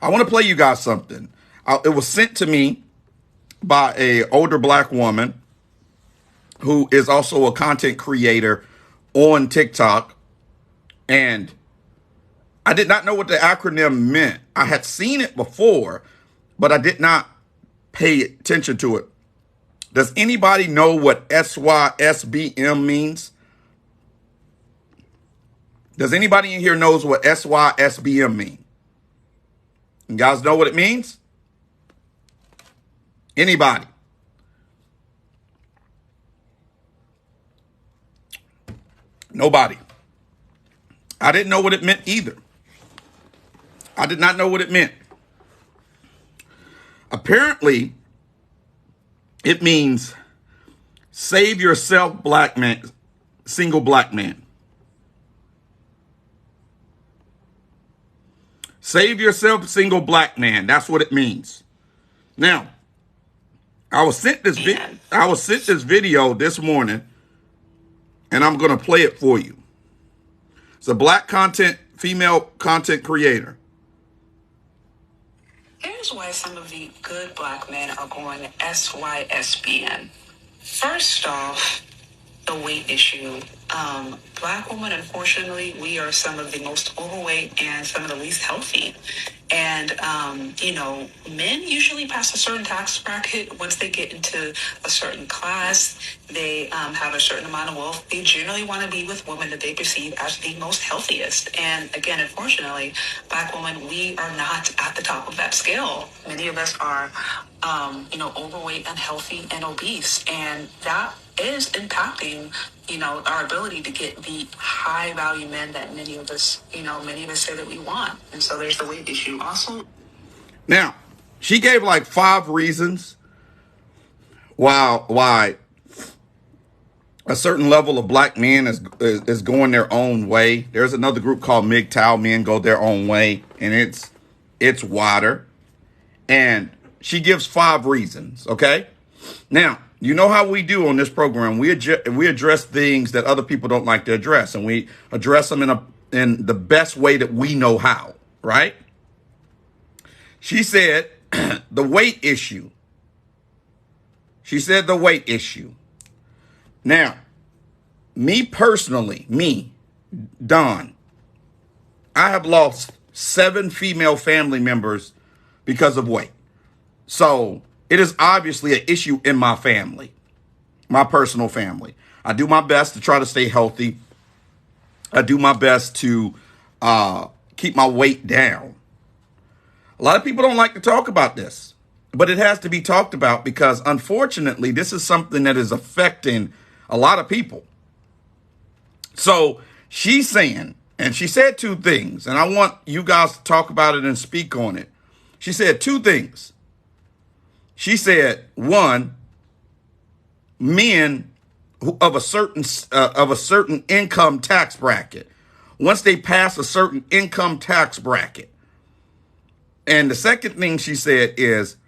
I want to play you guys something. It was sent to me by a older black woman who is also a content creator on TikTok. And I did not know what the acronym meant. I had seen it before, but I did not pay attention to it. Does anybody know what SYSBM means? Does anybody in here knows what SYSBM means? You guys know what it means? Anybody? Nobody. I didn't know what it meant either. I did not know what it meant. Apparently, it means save yourself, black man, single black man. Save yourself, single black man. That's what it means. Now, I was sent this video this morning, and I'm going to play it for you. It's a black female content creator. Here's why some of the good black men are going SYSBM. First off, the weight issue. Black women, unfortunately, we are some of the most overweight and some of the least healthy. And, men usually pass a certain tax bracket. Once they get into a certain class, they have a certain amount of wealth. They generally want to be with women that they perceive as the most healthiest. And again, unfortunately, black women, we are not at the top of that scale. Many of us are, overweight, unhealthy, and obese. And that is impacting, our ability to get the high value men that many of us say that we want. And so there's the weight issue also. Now, she gave like 5 reasons why a certain level of black men is going their own way. There's another group called MGTOW, men go their own way, and it's wider. And she gives 5 reasons, okay? Now, you know how we do on this program. We address things that other people don't like to address, and we address them in the best way that we know how, right? She said the weight issue. She said the weight issue. Now, me personally, Don, I have lost 7 female family members because of weight. So it is obviously an issue in my family, my personal family. I do my best to try to stay healthy. I do my best to keep my weight down. A lot of people don't like to talk about this, but it has to be talked about because, unfortunately, this is something that is affecting a lot of people. So she's saying, and she said 2 things, and I want you guys to talk about it and speak on it. She said 2 things. She said, 1, men of a certain income tax bracket, once they pass a certain income tax bracket. And the second thing she said is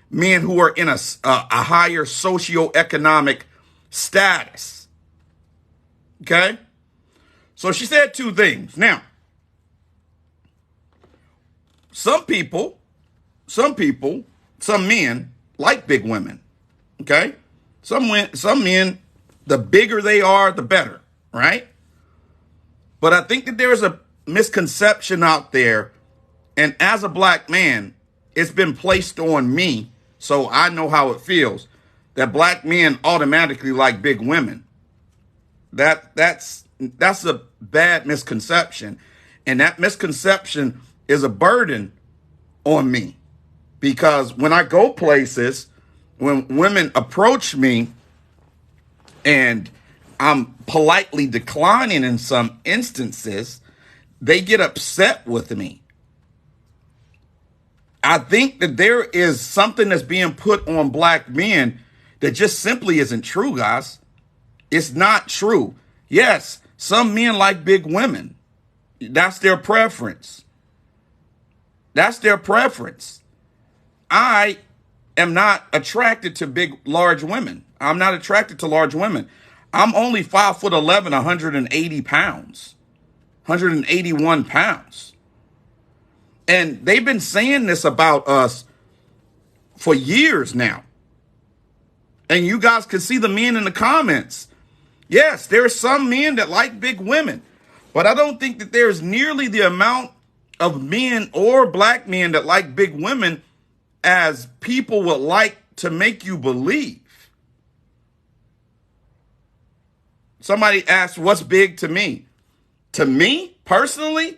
men who are in a higher socioeconomic status. Okay? So she said 2 things. Now, some men like big women, okay? Some men, the bigger they are, the better, right? But I think that there is a misconception out there, and as a black man, it's been placed on me, so I know how it feels, that black men automatically like big women. That's a bad misconception, and that misconception is a burden on me. Because when I go places, when women approach me and I'm politely declining in some instances, they get upset with me. I think that there is something that's being put on black men that just simply isn't true, guys. It's not true. Yes, some men like big women. That's their preference. That's their preference. I am not attracted to large women. I'm not attracted to large women. I'm only 5'11", 180 pounds, 181 pounds. And they've been saying this about us for years now. And you guys can see the men in the comments. Yes, there are some men that like big women, but I don't think that there's nearly the amount of men or black men that like big women as people would like to make you believe. Somebody asked, what's big to me? To me, personally,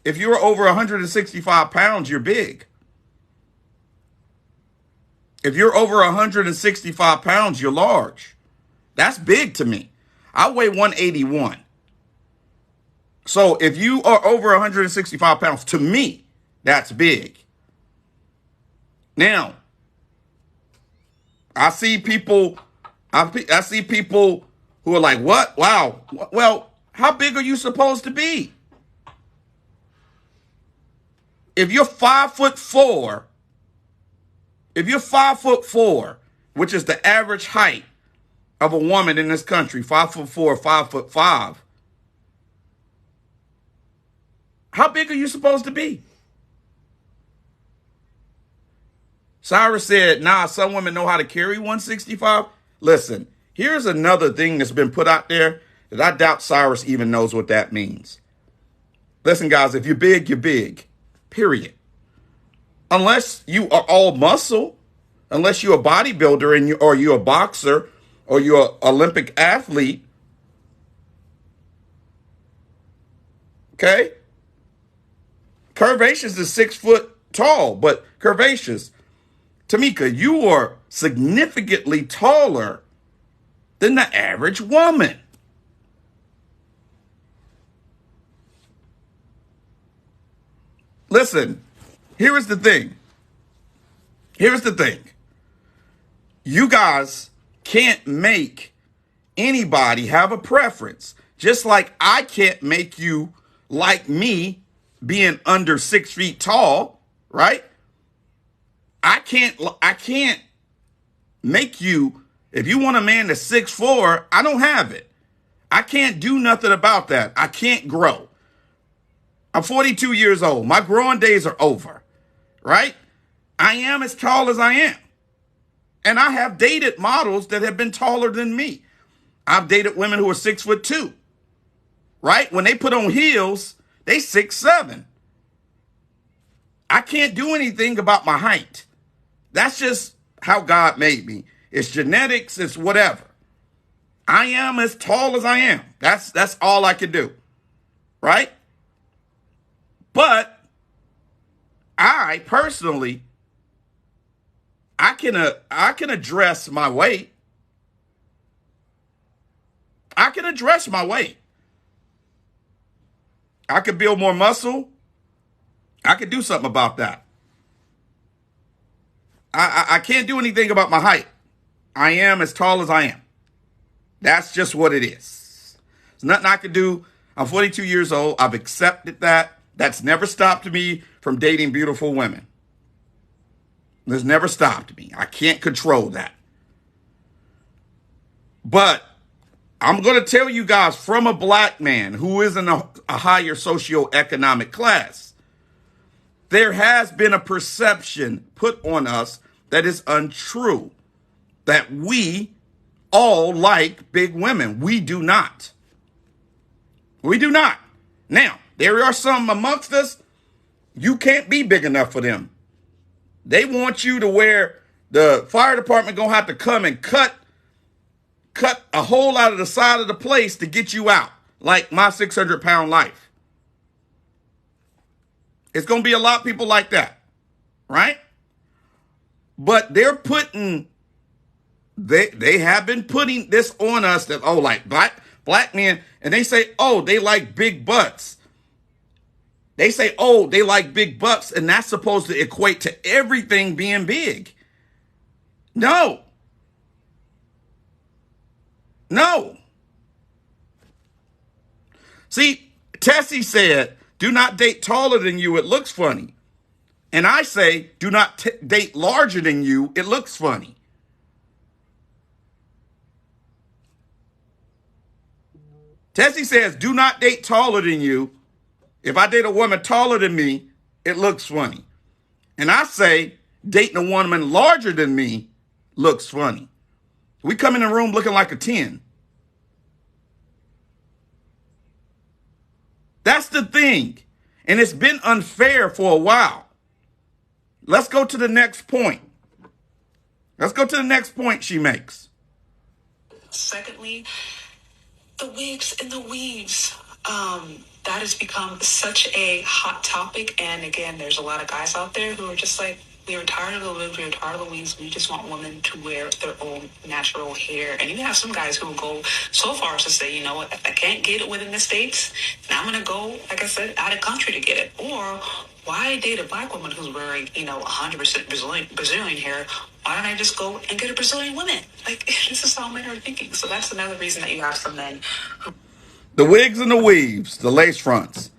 if you're over 165 pounds, you're big. If you're over 165 pounds, you're large. That's big to me. I weigh 181. So if you are over 165 pounds, to me, that's big. Now, I see people who are like, what? Wow. Well, how big are you supposed to be? If you're 5'4", which is the average height of a woman in this country, 5'4", 5'5", how big are you supposed to be? Cyrus said, nah, some women know how to carry 165. Listen, here's another thing that's been put out there that I doubt Cyrus even knows what that means. Listen, guys, if you're big, you're big. Period. Unless you are all muscle, unless you're a bodybuilder or you're a boxer or you're an Olympic athlete. Okay? Curvaceous is 6 foot tall, but Curvaceous, Tamika, you are significantly taller than the average woman. Listen, here is the thing. Here's the thing. You guys can't make anybody have a preference. Just like I can't make you like me being under 6 feet tall, right? I can't make you, if you want a man that's 6'4", I don't have it. I can't do nothing about that. I can't grow. I'm 42 years old. My growing days are over, right? I am as tall as I am. And I have dated models that have been taller than me. I've dated women who are 6'2", right? When they put on heels, they 6'7". I can't do anything about my height. That's just how God made me. It's genetics, it's whatever. I am as tall as I am. That's all I can do, right? But I personally, I can address my weight. I can address my weight. I could build more muscle. I could do something about that. I can't do anything about my height. I am as tall as I am. That's just what it is. There's nothing I can do. I'm 42 years old. I've accepted that. That's never stopped me from dating beautiful women. It's never stopped me. I can't control that. But I'm going to tell you guys from a black man who is in a higher socioeconomic class, there has been a perception put on us that is untrue, that we all like big women. We do not. We do not. Now, there are some amongst us, you can't be big enough for them. They want you to where the fire department going to have to come and cut a hole out of the side of the place to get you out, like my 600-pound life. It's going to be a lot of people like that, right? But they have been putting this on us that, oh, like black men, and they say, oh, they like big butts. They say, oh, they like big butts, and that's supposed to equate to everything being big. No. No. See, Tessie said, do not date taller than you. It looks funny. And I say, do not date larger than you. It looks funny. Tessie says, do not date taller than you. If I date a woman taller than me, it looks funny. And I say dating a woman larger than me looks funny. We come in the room looking like a 10. That's the thing. And it's been unfair for a while. Let's go to the next point. Let's go to the next point she makes. Secondly, the wigs and the weaves. That has become such a hot topic. And again, there's a lot of guys out there who are just like, we are tired of the wigs, we are tired of the weaves. We just want women to wear their own natural hair. And you have some guys who will go so far as to say, you know what, if I can't get it within the States, then I'm going to go, like I said, out of country to get it. Or why date a black woman who's wearing, 100% Brazilian hair? Why don't I just go and get a Brazilian woman? Like, this is how men are thinking. So that's another reason that you have some men who... The wigs and the weaves, the lace fronts.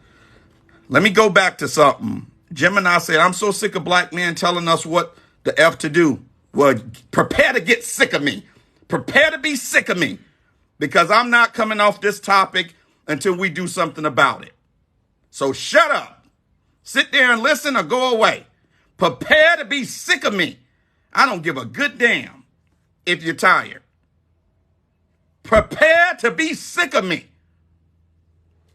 Let me go back to something. Gemini said, I'm so sick of black men telling us what the F to do. Well, prepare to get sick of me. Prepare to be sick of me. Because I'm not coming off this topic until we do something about it. So shut up. Sit there and listen or go away. Prepare to be sick of me. I don't give a good damn if you're tired. Prepare to be sick of me.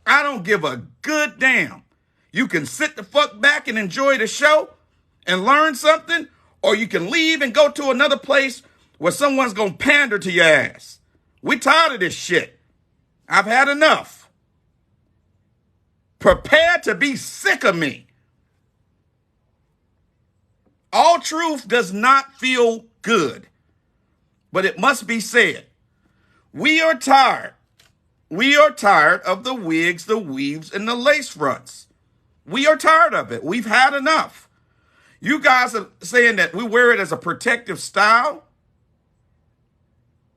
I don't give a good damn. You can sit the fuck back and enjoy the show and learn something, or you can leave and go to another place where someone's going to pander to your ass. We tired of this shit. I've had enough. Prepare to be sick of me. All truth does not feel good, but it must be said. We are tired. We are tired of the wigs, the weaves, and the lace fronts. We are tired of it. We've had enough. You guys are saying that we wear it as a protective style.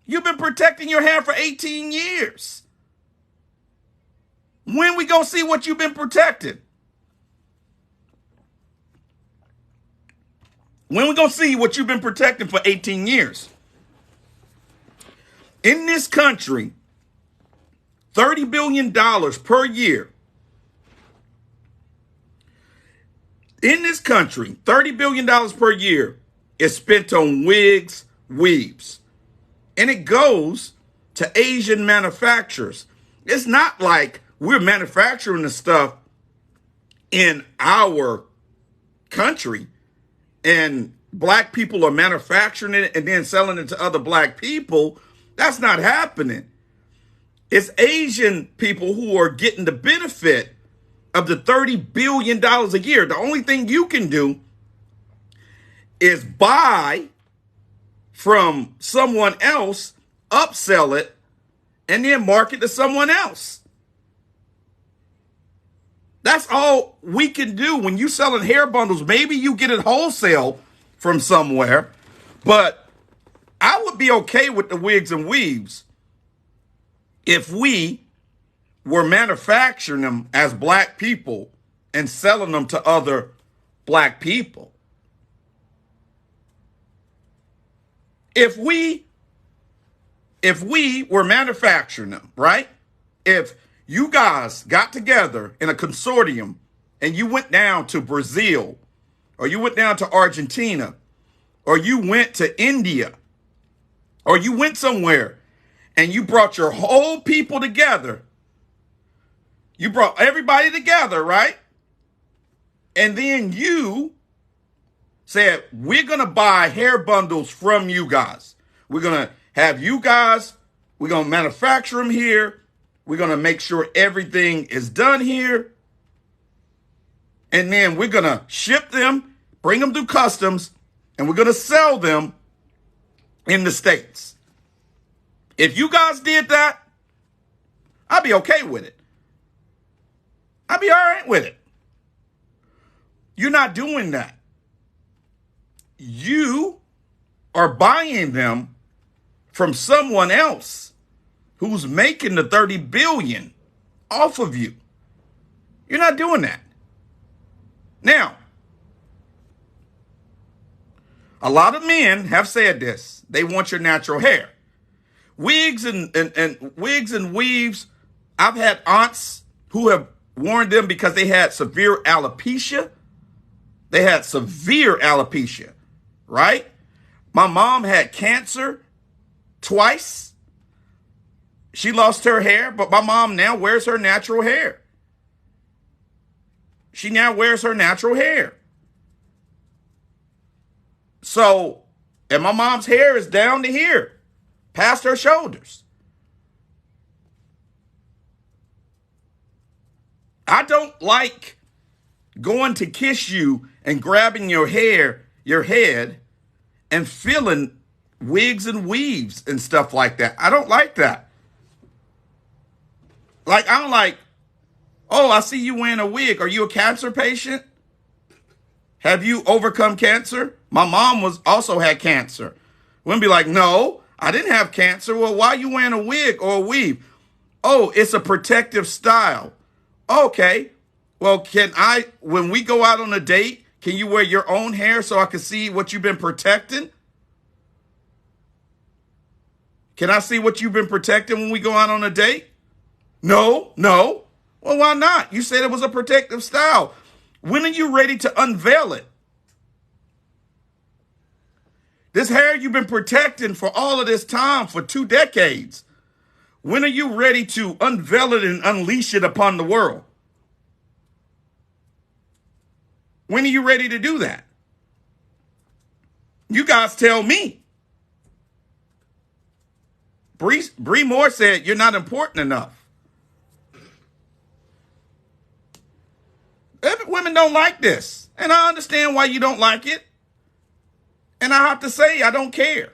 You've been protecting your hair for 18 years. When we gonna see what you've been protecting? When we gonna see what you've been protecting for 18 years? In this country, $30 billion per year. In this country, $30 billion per year is spent on wigs, weaves. And it goes to Asian manufacturers. It's not like we're manufacturing the stuff in our country and black people are manufacturing it and then selling it to other black people. That's not happening. It's Asian people who are getting the benefit of the $30 billion a year. The only thing you can do is buy from someone else, upsell it, and then market to someone else. That's all we can do. When you selling hair bundles, maybe you get it wholesale from somewhere, but I would be okay with the wigs and weaves if we were manufacturing them as black people and selling them to other black people. If we were manufacturing them, right? If you guys got together in a consortium and you went down to Brazil, or you went down to Argentina, or you went to India, or you went somewhere and you brought your whole people together. You brought everybody together, right? And then you said, we're going to buy hair bundles from you guys. We're going to have you guys, we're going to manufacture them here. We're going to make sure everything is done here. And then we're going to ship them, bring them through customs, and we're going to sell them in the States. If you guys did that, I'd be okay with it. I'd be all right with it. You're not doing that. You are buying them from someone else who's making the 30 billion off of you. You're not doing that. Now, a lot of men have said this. They want your natural hair. Wigs and wigs and weaves. I've had aunts who have worn them because they had severe alopecia. They had severe alopecia, right? My mom had cancer twice. She lost her hair, but my mom now wears her natural hair. She now wears her natural hair. So, and my mom's hair is down to here, past her shoulders. I don't like going to kiss you and grabbing your hair, your head, and feeling wigs and weaves and stuff like that. I don't like that. Like, I'm like, oh, I see you wearing a wig. Are you a cancer patient? Have you overcome cancer? My mom also had cancer. Women be like, no, I didn't have cancer. Well, why are you wearing a wig or a weave? Oh, it's a protective style. Okay. Well, when we go out on a date, can you wear your own hair so I can see what you've been protecting? Can I see what you've been protecting when we go out on a date? No. Well, why not? You said it was a protective style. When are you ready to unveil it? This hair you've been protecting for all of this time, for 2 decades. When are you ready to unveil it and unleash it upon the world? When are you ready to do that? You guys tell me. Bree Moore said, you're not important enough. Women don't like this. And I understand why you don't like it. And I have to say, I don't care.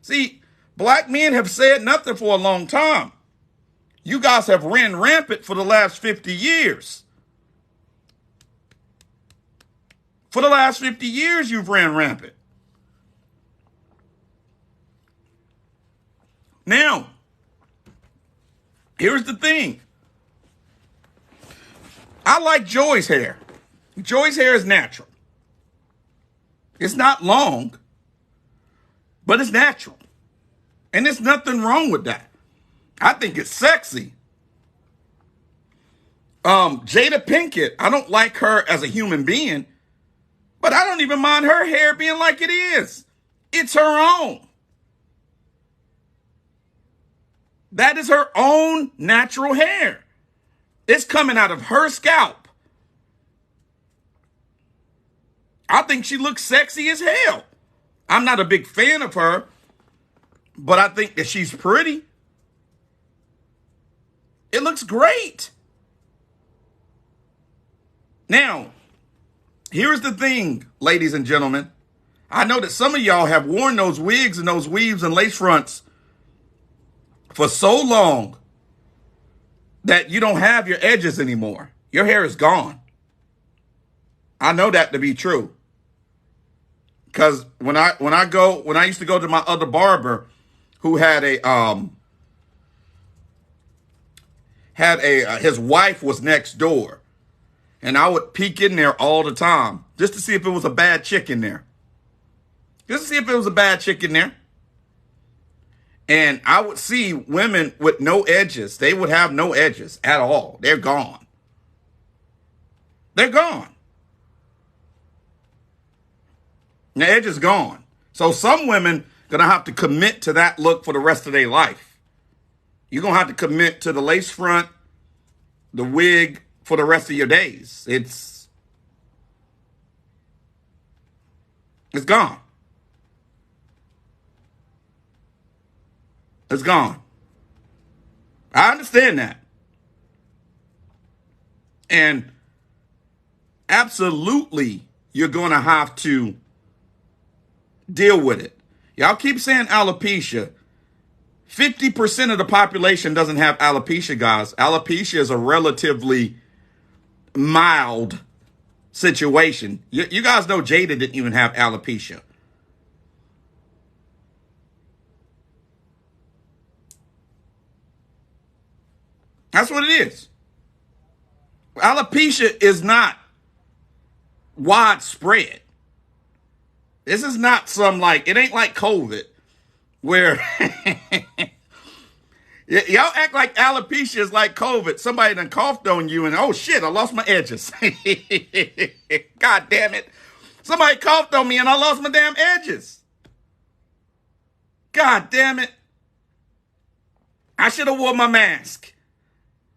See, black men have said nothing for a long time. You guys have ran rampant for the last 50 years. For the last 50 years, you've ran rampant. Now, here's the thing. I like Joy's hair. Joy's hair is natural. It's not long, but it's natural. And there's nothing wrong with that. I think it's sexy. Jada Pinkett, I don't like her as a human being, but I don't even mind her hair being like it is. It's her own. That is her own natural hair. It's coming out of her scalp. I think she looks sexy as hell. I'm not a big fan of her, but I think that she's pretty. It looks great. Now, here's the thing, ladies and gentlemen. I know that some of y'all have worn those wigs and those weaves and lace fronts for so long that you don't have your edges anymore. Your hair is gone. I know that to be true. Because when I used to go to my other barber who had his wife was next door, and I would peek in there all the time just to see if it was a bad chick in there. Just to see if it was a bad chick in there. And I would see women with no edges. They would have no edges at all. They're gone. They're gone. The edge is gone. So some women going to have to commit to that look for the rest of their life. You're going to have to commit to the lace front, the wig for the rest of your days. It's gone. It's gone. I understand that. And absolutely, you're going to have to deal with it. Y'all keep saying alopecia. 50% of the population doesn't have alopecia, guys. Alopecia is a relatively mild situation. You guys know Jada didn't even have alopecia. That's what it is. Alopecia is not widespread. This is not it ain't like COVID where Y'all act like alopecia is like COVID. Somebody done coughed on you and, oh shit, I lost my edges. God damn it. Somebody coughed on me and I lost my damn edges. God damn it. I should have worn my mask.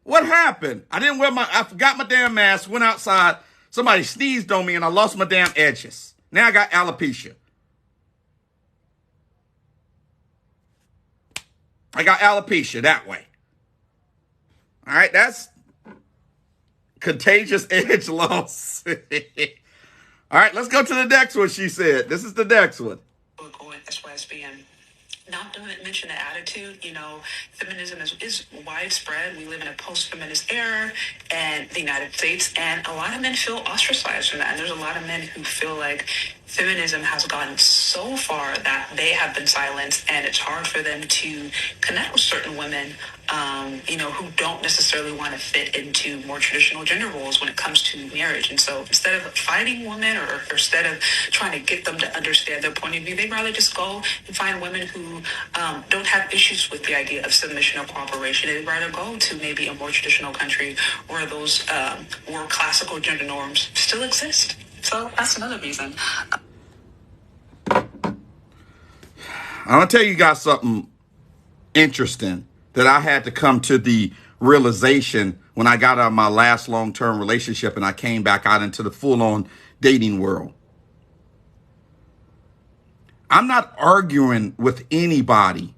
What happened? I forgot my damn mask, went outside. Somebody sneezed on me and I lost my damn edges. Now I got alopecia. I got alopecia that way. All right, that's contagious edge loss. All right, let's go to the next one, she said. This is the next one. SYSBM. Not to mention the attitude, feminism is widespread. We live in a post-feminist era in the United States, and a lot of men feel ostracized from that. And there's a lot of men who feel like feminism has gotten so far that they have been silenced, and it's hard for them to connect with certain women, who don't necessarily want to fit into more traditional gender roles when it comes to marriage. And so instead of fighting women or instead of trying to get them to understand their point of view, they'd rather just go and find women who don't have issues with the idea of submission or cooperation. They'd rather go to maybe a more traditional country where those more classical gender norms still exist. So that's another reason. I'm going to tell you guys something interesting that I had to come to the realization when I got out of my last long-term relationship and I came back out into the full-on dating world. I'm not arguing with anybody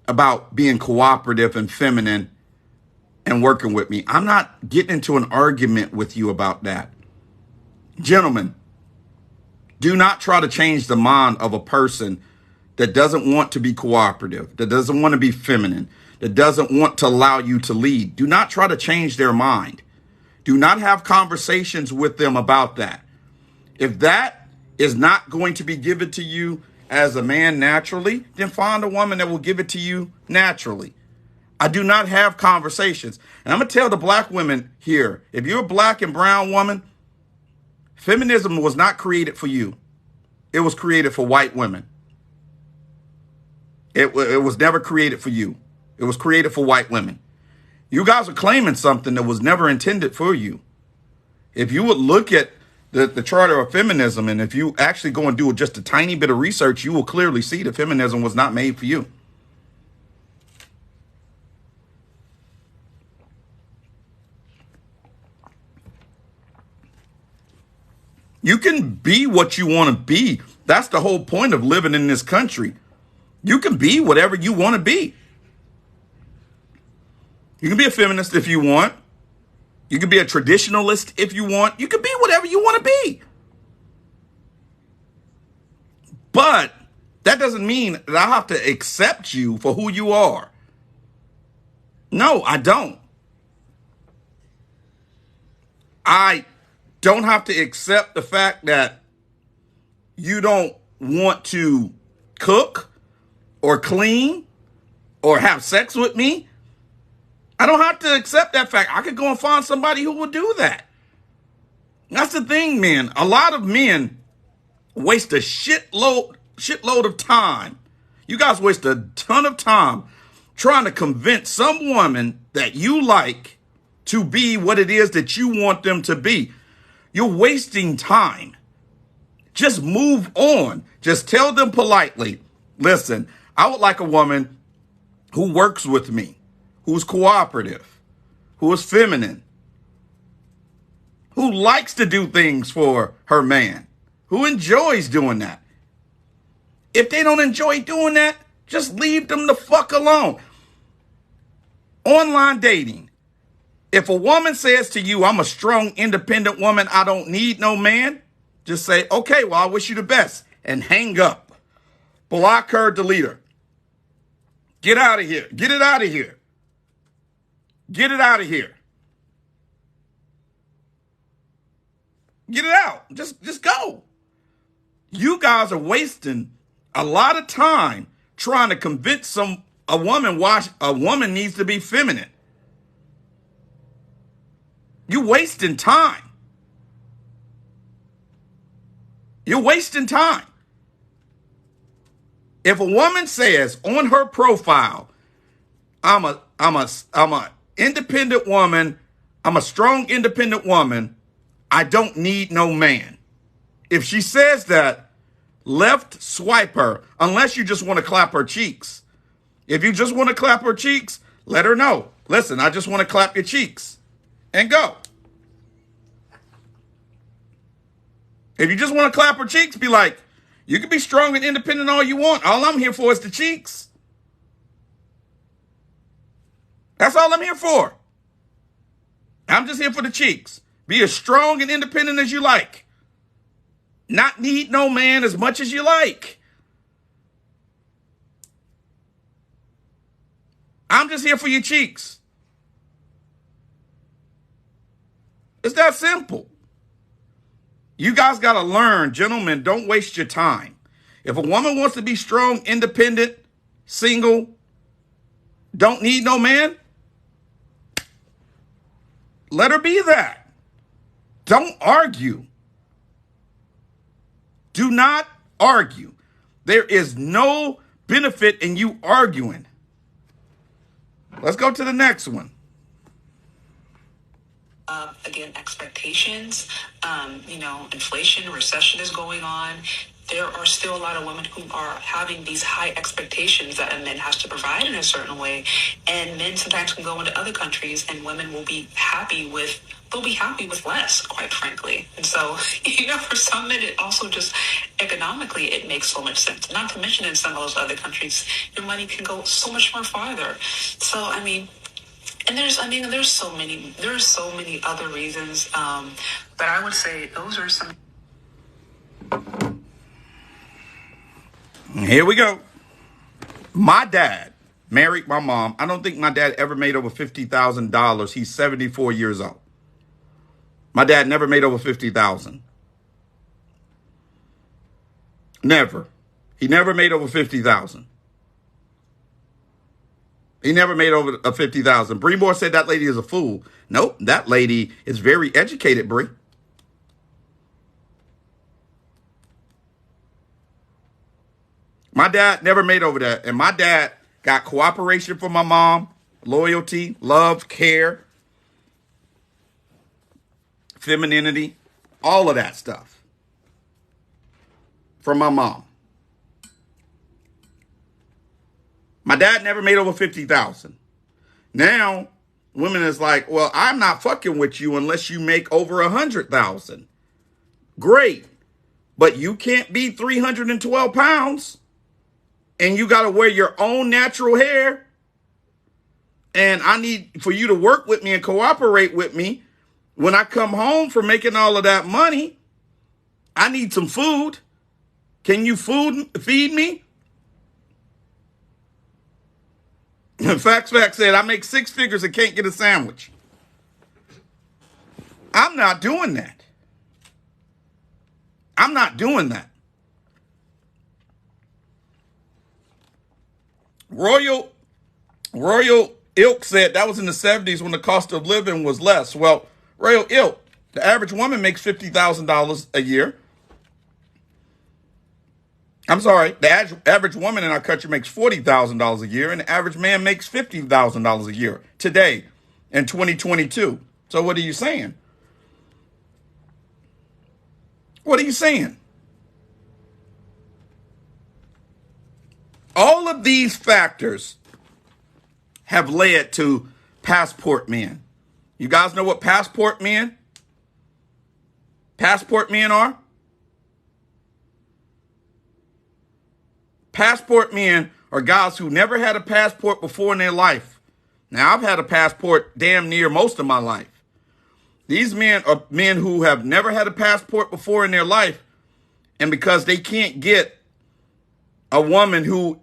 about being cooperative and feminine and working with me. I'm not getting into an argument with you about that. Gentlemen, do not try to change the mind of a person that doesn't want to be cooperative, that doesn't want to be feminine, that doesn't want to allow you to lead. Do not try to change their mind. Do not have conversations with them about that. If that is not going to be given to you as a man naturally, then find a woman that will give it to you naturally. I do not have conversations. And I'm going to tell the black women here, if you're a black and brown woman, feminism was not created for you. It was created for white women. It was never created for you. It was created for white women. You guys are claiming something that was never intended for you. If you would look at the charter of feminism, and if you actually go and do just a tiny bit of research, you will clearly see that feminism was not made for you. You can be what you want to be. That's the whole point of living in this country. You can be whatever you want to be. You can be a feminist if you want. You can be a traditionalist if you want. You can be whatever you want to be. But that doesn't mean that I have to accept you for who you are. No, I don't. I don't have to accept the fact that you don't want to cook or clean or have sex with me. I don't have to accept that fact. I could go and find somebody who will do that. That's the thing, man. A lot of men waste a shitload of time. You guys waste a ton of time trying to convince some woman that you like to be what it is that you want them to be. You're wasting time. Just move on. Just tell them politely, listen, I would like a woman who works with me, who's cooperative, who is feminine, who likes to do things for her man, who enjoys doing that. If they don't enjoy doing that, just leave them the fuck alone. Online dating. If a woman says to you, I'm a strong, independent woman, I don't need no man, just say, okay, well, I wish you the best, and hang up. Block her, delete her. Get out of here. Get it out of here. Get it out of here. Get it out. Just go. You guys are wasting a lot of time trying to convince a woman why a woman needs to be feminine. You're wasting time. You're wasting time. If a woman says on her profile, I'm a independent woman. I'm a strong independent woman. I don't need no man. If she says that, left swipe her, unless you just want to clap her cheeks. If you just want to clap her cheeks, let her know. Listen, I just want to clap your cheeks and go. If you just want to clap her cheeks, be like, you can be strong and independent all you want. All I'm here for is the cheeks. That's all I'm here for. I'm just here for the cheeks. Be as strong and independent as you like. Not need no man as much as you like. I'm just here for your cheeks. It's that simple. You guys got to learn, gentlemen, don't waste your time. If a woman wants to be strong, independent, single, don't need no man, let her be that. Don't argue. Do not argue. There is no benefit in you arguing. Let's go to the next one. Again, expectations, inflation, recession is going on. There are still a lot of women who are having these high expectations that a man has to provide in a certain way. And men sometimes can go into other countries and women will be happy with, they'll be happy with less, quite frankly. And so, for some men, it also just economically, it makes so much sense. Not to mention in some of those other countries, your money can go so much more farther. So, and there's so many other reasons. But I would say those are some. Here we go. My dad married my mom. I don't think my dad ever made over $50,000. He's 74 years old. My dad never made over 50,000. Never. He never made over 50,000. He never made over a 50,000. Bree Moore said that lady is a fool. Nope, that lady is very educated, Bree. My dad never made over that. And my dad got cooperation from my mom, loyalty, love, care, femininity, all of that stuff from my mom. My dad never made over 50,000. Now, women is like, well, I'm not fucking with you unless you make over 100,000. Great. But you can't be 312 pounds. And you got to wear your own natural hair. And I need for you to work with me and cooperate with me. When I come home from making all of that money, I need some food. Can you feed me? Fax said, I make 6 figures and can't get a sandwich. I'm not doing that. I'm not doing that. Royal Ilk said that was in the 70s when the cost of living was less. Well, Royal Ilk, the average woman makes $50,000 a year. I'm sorry, the average woman in our country makes $40,000 a year, and the average man makes $50,000 a year today in 2022. So what are you saying? What are you saying? All of these factors have led to passport men. You guys know what passport men are? Passport men are guys who never had a passport before in their life. Now, I've had a passport damn near most of my life. These men are men who have never had a passport before in their life. And because they can't get a woman who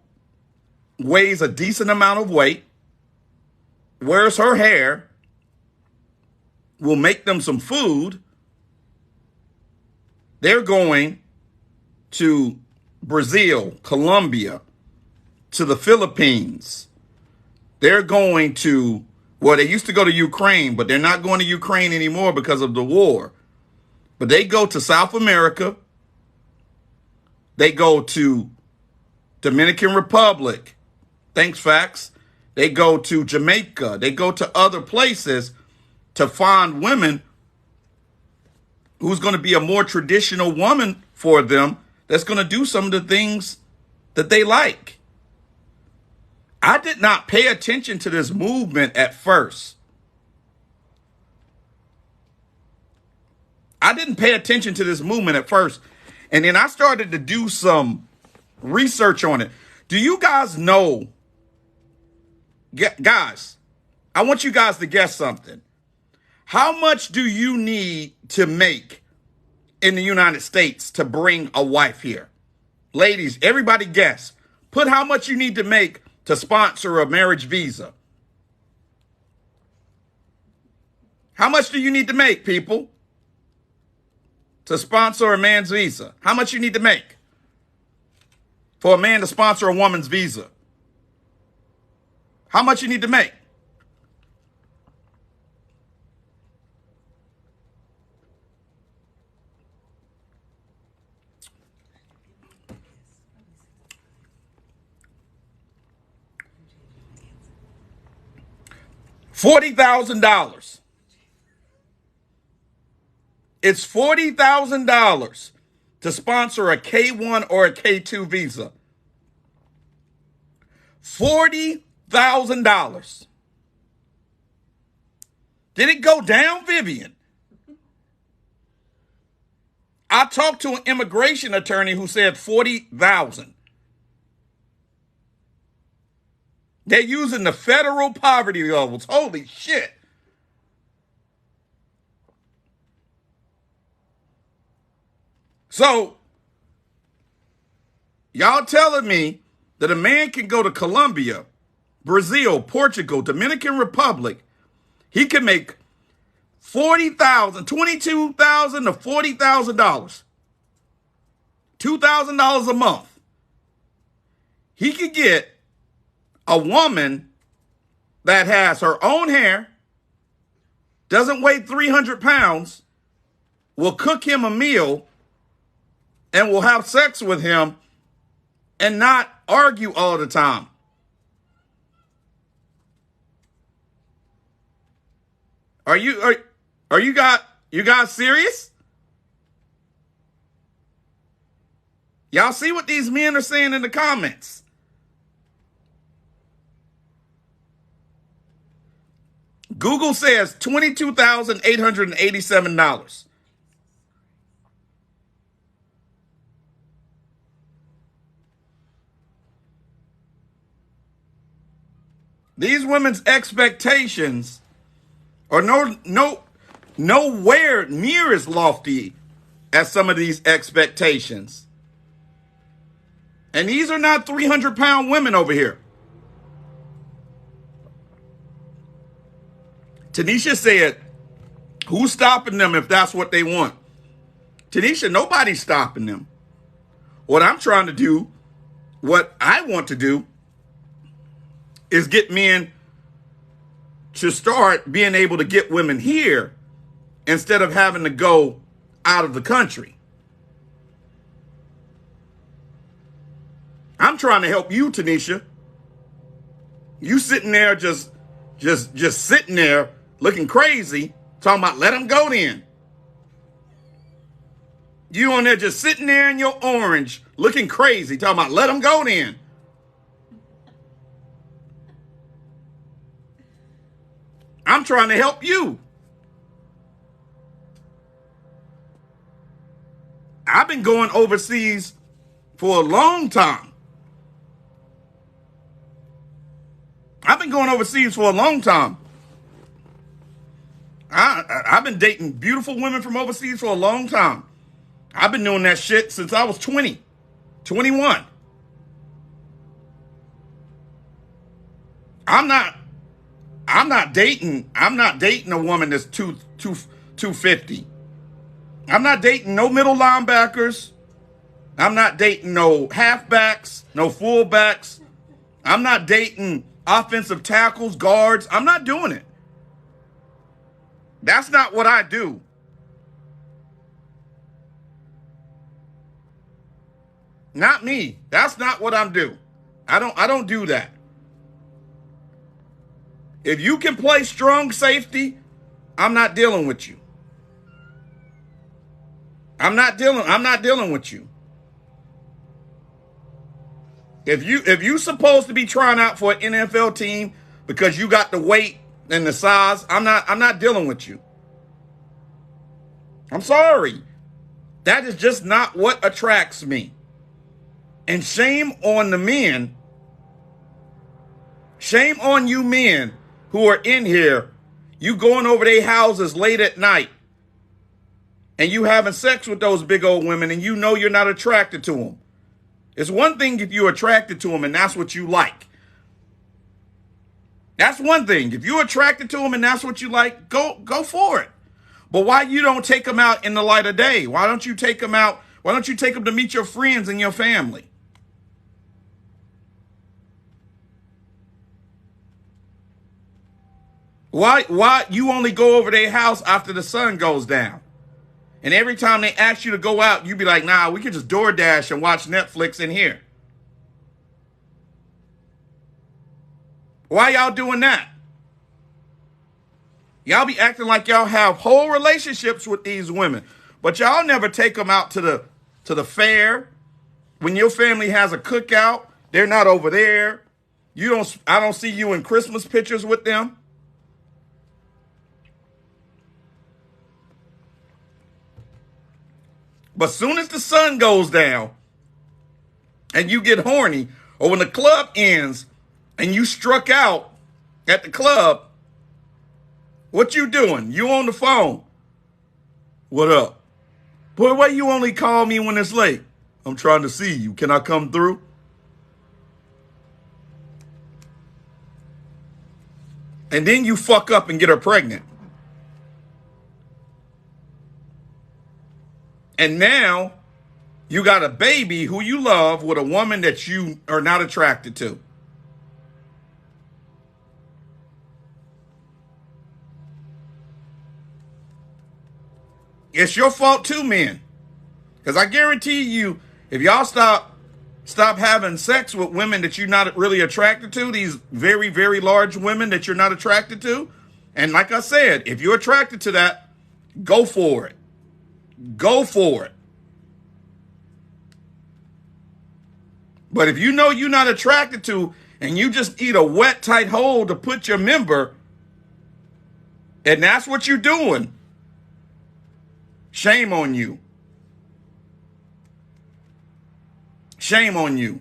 weighs a decent amount of weight, wears her hair, will make them some food, they're going to Brazil, Colombia, to the Philippines. They're going to, well, they used to go to Ukraine, but they're not going to Ukraine anymore because of the war. But they go to South America. They go to Dominican Republic. Thanks, Fax. They go to Jamaica. They go to other places to find women who's going to be a more traditional woman for them that's going to do some of the things that they like. I did not pay attention to this movement at first. I didn't pay attention to this movement at first. And then I started to do some research on it. Do you guys know, guys, I want you guys to guess something. How much do you need to make in the United States to bring a wife here? Ladies, everybody guess. Put how much you need to make to sponsor a marriage visa. How much do you need to make, people, to sponsor a man's visa? How much you need to make for a man to sponsor a woman's visa? How much you need to make? $40,000. It's $40,000 to sponsor a K1 or a K2 visa. $40,000. Did it go down, Vivian? I talked to an immigration attorney who said 40,000. They're using the federal poverty levels. Holy shit. So, y'all telling me that a man can go to Colombia, Brazil, Portugal, Dominican Republic, he can make $40,000, $22,000 to $40,000, $2,000 a month. He could get a woman that has her own hair, doesn't weigh 300 pounds, will cook him a meal, and will have sex with him and not argue all the time. Are you guys serious? Y'all see what these men are saying in the comments? Google says $22,887. These women's expectations are nowhere near as lofty as some of these expectations. And these are not 300-pound women over here. Tanisha said, who's stopping them if that's what they want? Tanisha, nobody's stopping them. What I'm trying to do, what I want to do, is get men to start being able to get women here instead of having to go out of the country. I'm trying to help you, Tanisha. You sitting there just sitting there looking crazy, talking about let them go then. You on there just sitting there in your orange looking crazy, talking about let them go then. I'm trying to help you. I've been going overseas for a long time. I've been dating beautiful women from overseas for a long time. I've been doing that shit since I was 20, 21. I'm not dating a woman that's 250. I'm not dating no middle linebackers. I'm not dating no halfbacks, no fullbacks. I'm not dating offensive tackles, guards. I'm not doing it. That's not what I do. Not me. That's not what I'm doing. I don't do that. If you can play strong safety, I'm not dealing with you. I'm not dealing with you. If you supposed to be trying out for an NFL team because you got the weight and the size, I'm not dealing with you. I'm sorry. That is just not what attracts me. And shame on the men. Shame on you men who are in here. You going over their houses late at night and you having sex with those big old women and you know you're not attracted to them. It's one thing if you're attracted to them and that's what you like. That's one thing. If you're attracted to them and that's what you like, go for it. But why you don't take them out in the light of day? Why don't you take them out? Why don't you take them to meet your friends and your family? Why you only go over their house after the sun goes down? And every time they ask you to go out, you be like, nah, we could just DoorDash and watch Netflix in here. Why y'all doing that? Y'all be acting like y'all have whole relationships with these women, but y'all never take them out to the fair. When your family has a cookout, they're not over there. I don't see you in Christmas pictures with them. But soon as the sun goes down and you get horny, or when the club ends and you struck out at the club, what you doing? You on the phone. What up? Boy, why you only call me when it's late? I'm trying to see you. Can I come through? And then you fuck up and get her pregnant. And now you got a baby who you love with a woman that you are not attracted to. It's your fault too, men. Because I guarantee you, if y'all stop having sex with women that you're not really attracted to, these very, very large women that you're not attracted to, and like I said, if you're attracted to that, go for it. Go for it. But if you know you're not attracted to, and you just eat a wet, tight hole to put your member, and that's what you're doing, shame on you. Shame on you.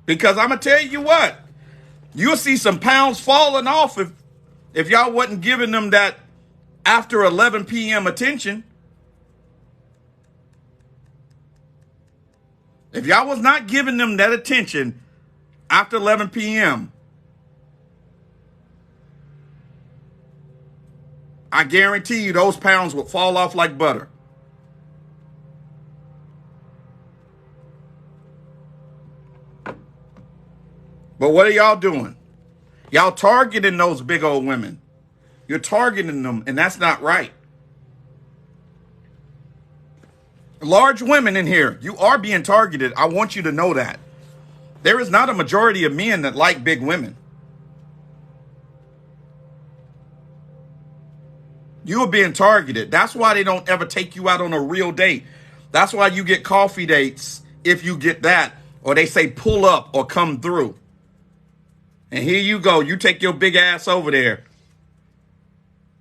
Because I'm going to tell you what, you'll see some pounds falling off if y'all wasn't giving them that after 11 p.m. attention. If y'all was not giving them that attention after 11 p.m., I guarantee you those pounds would fall off like butter. But what are y'all doing? Y'all targeting those big old women. You're targeting them, and that's not right. Large women in here, you are being targeted. I want you to know that. There is not a majority of men that like big women. You are being targeted. That's why they don't ever take you out on a real date. That's why you get coffee dates if you get that, or they say pull up or come through. And here you go. You take your big ass over there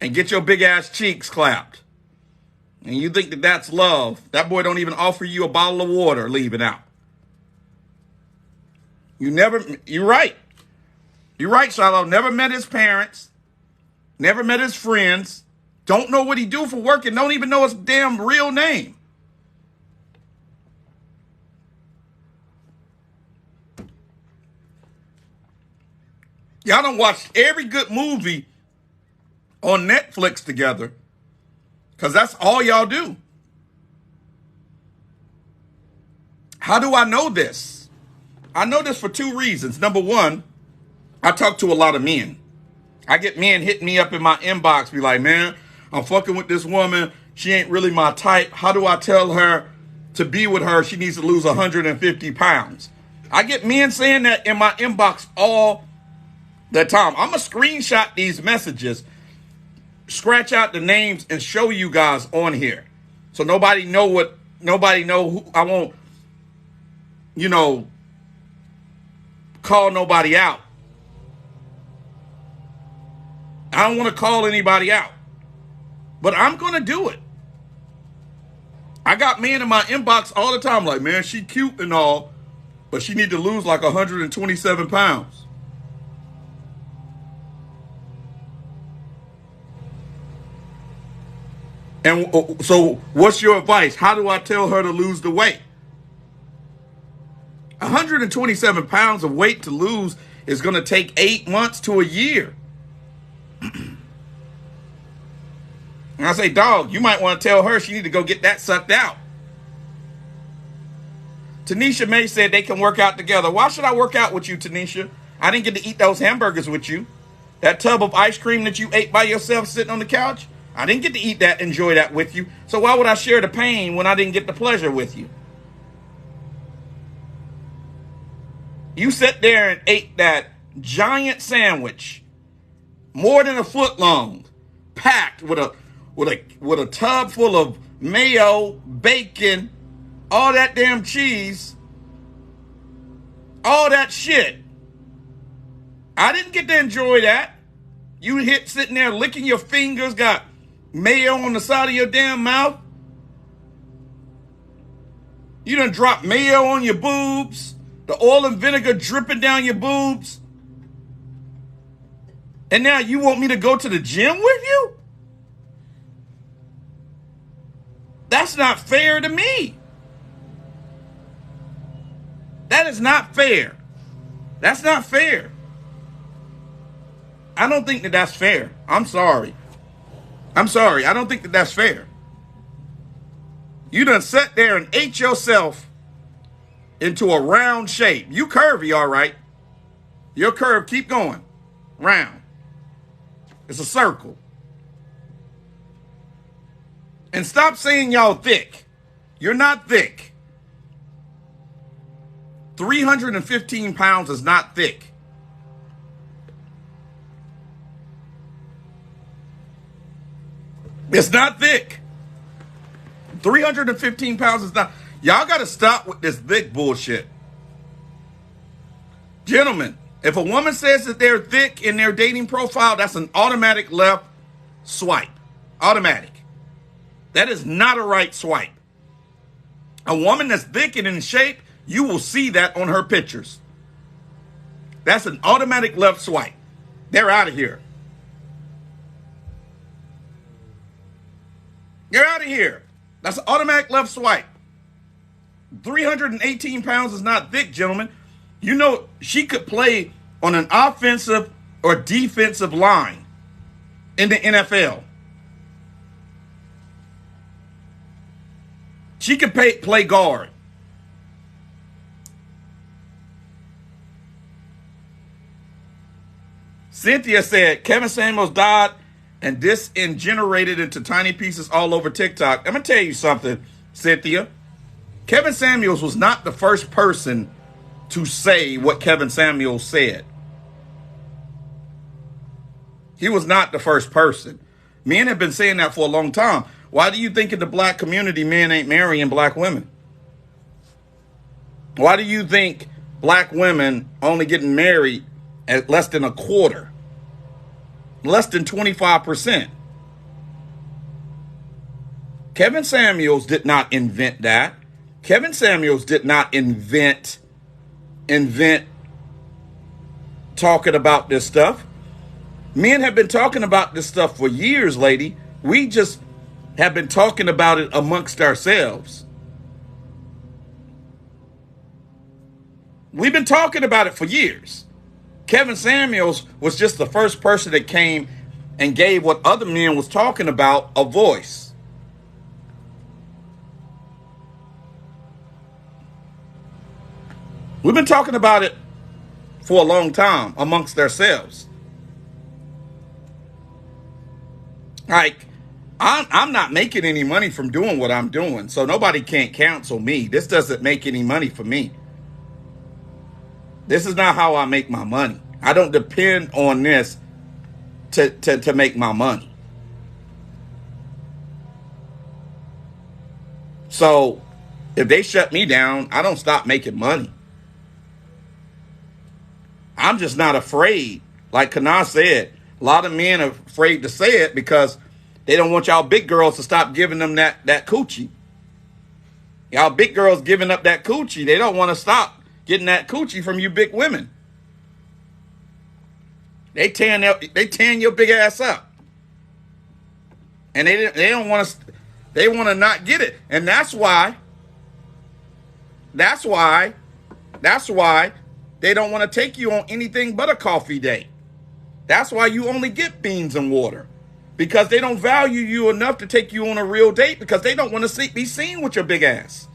and get your big ass cheeks clapped. And you think that that's love. That boy don't even offer you a bottle of water leaving out. You're right. You're right, Shiloh. Never met his parents. Never met his friends. Don't know what he do for work and don't even know his damn real name. Y'all done watched every good movie on Netflix together because that's all y'all do. How do I know this? I know this for two reasons. Number one, I talk to a lot of men. I get men hitting me up in my inbox, be like, man, I'm fucking with this woman. She ain't really my type. How do I tell her to be with her? She needs to lose 150 pounds. I get men saying that in my inbox all That Tom, I'm going to screenshot these messages, scratch out the names, and show you guys on here. So nobody know who, I won't, call nobody out. I don't want to call anybody out. But I'm going to do it. I got men in my inbox all the time like, man, she cute and all, but she need to lose like 127 pounds. And so what's your advice? How do I tell her to lose the weight? 127 pounds of weight to lose is going to take 8 months to a year. And I say, dog, you might want to tell her she need to go get that sucked out. Tanisha May said they can work out together. Why should I work out with you, Tanisha? I didn't get to eat those hamburgers with you. That tub of ice cream that you ate by yourself sitting on the couch, I didn't get to eat that, enjoy that with you. So why would I share the pain when I didn't get the pleasure with you? You sat there and ate that giant sandwich, more than a foot long, packed with a tub full of mayo, bacon, all that damn cheese, all that shit. I didn't get to enjoy that. You sitting there licking your fingers, got mayo on the side of your damn mouth. You done dropped mayo on your boobs, the oil and vinegar dripping down your boobs. And now you want me to go to the gym with you? That's not fair to me. That is not fair. That's not fair. I don't think that that's fair. I'm sorry. I don't think that that's fair. You done sat there and ate yourself into a round shape. You curvy, all right. Your curve, keep going. Round. It's a circle. And stop saying y'all thick. You're not thick. 315 pounds is not thick. It's not thick. 315 pounds is not. Y'all got to stop with this thick bullshit. Gentlemen, if a woman says that they're thick in their dating profile, that's an automatic left swipe. Automatic. That is not a right swipe. A woman that's thick and in shape, you will see that on her pictures. That's an automatic left swipe. They're out of here. You're out of here. That's an automatic left swipe. 318 pounds is not thick, gentlemen. You know, she could play on an offensive or defensive line in the NFL. She could play guard. Cynthia said Kevin Samuels died and disingenerated into tiny pieces all over TikTok. I'm going to tell you something, Cynthia. Kevin Samuels was not the first person to say what Kevin Samuels said. He was not the first person. Men have been saying that for a long time. Why do you think in the black community men ain't marrying black women? Why do you think black women only getting married at less than a quarter? Less than 25%. Kevin Samuels did not invent that. Kevin Samuels did not invent talking about this stuff. Men have been talking about this stuff for years, lady. We just have been talking about it amongst ourselves. We've been talking about it for years. Kevin Samuels was just the first person that came and gave what other men was talking about a voice. We've been talking about it for a long time amongst ourselves. Like, I'm not making any money from doing what I'm doing, so nobody can't cancel me. This doesn't make any money for me. This is not how I make my money. I don't depend on this to make my money. So if they shut me down, I don't stop making money. I'm just not afraid. Like Kana said, a lot of men are afraid to say it because they don't want y'all big girls to stop giving them that coochie. Y'all big girls giving up that coochie. They don't want to stop getting that coochie from you big women. They tearing your big ass up. And they don't want to, they want to not get it. And that's why they don't want to take you on anything but a coffee date. That's why you only get beans and water. Because they don't value you enough to take you on a real date because they don't want to be seen with your big ass.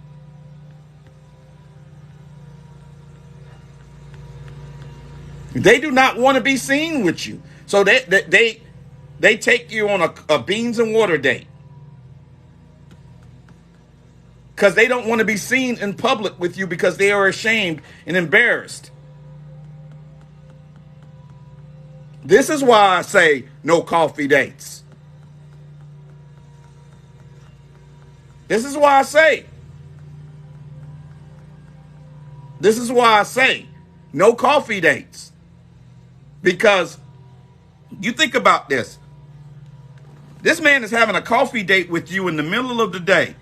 They do not want to be seen with you. So they take you on a beans and water date. Because they don't want to be seen in public with you because they are ashamed and embarrassed. This is why I say no coffee dates. This is why I say no coffee dates. Because you think about this. This man is having a coffee date with you in the middle of the day.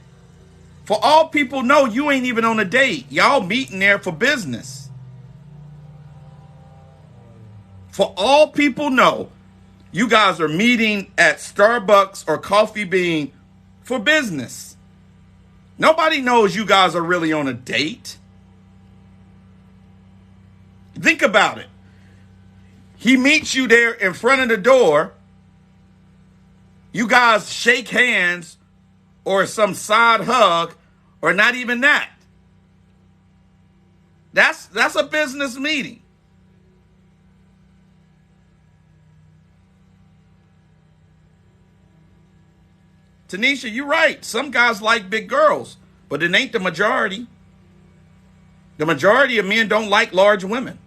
For all people know, you ain't even on a date. Y'all meeting there for business. For all people know, you guys are meeting at Starbucks or Coffee Bean for business. Nobody knows you guys are really on a date. Think about it. He meets you there in front of the door. You guys shake hands or some side hug or not even that. That's a business meeting. Tanisha, you're right. Some guys like big girls, but it ain't the majority. The majority of men don't like large women.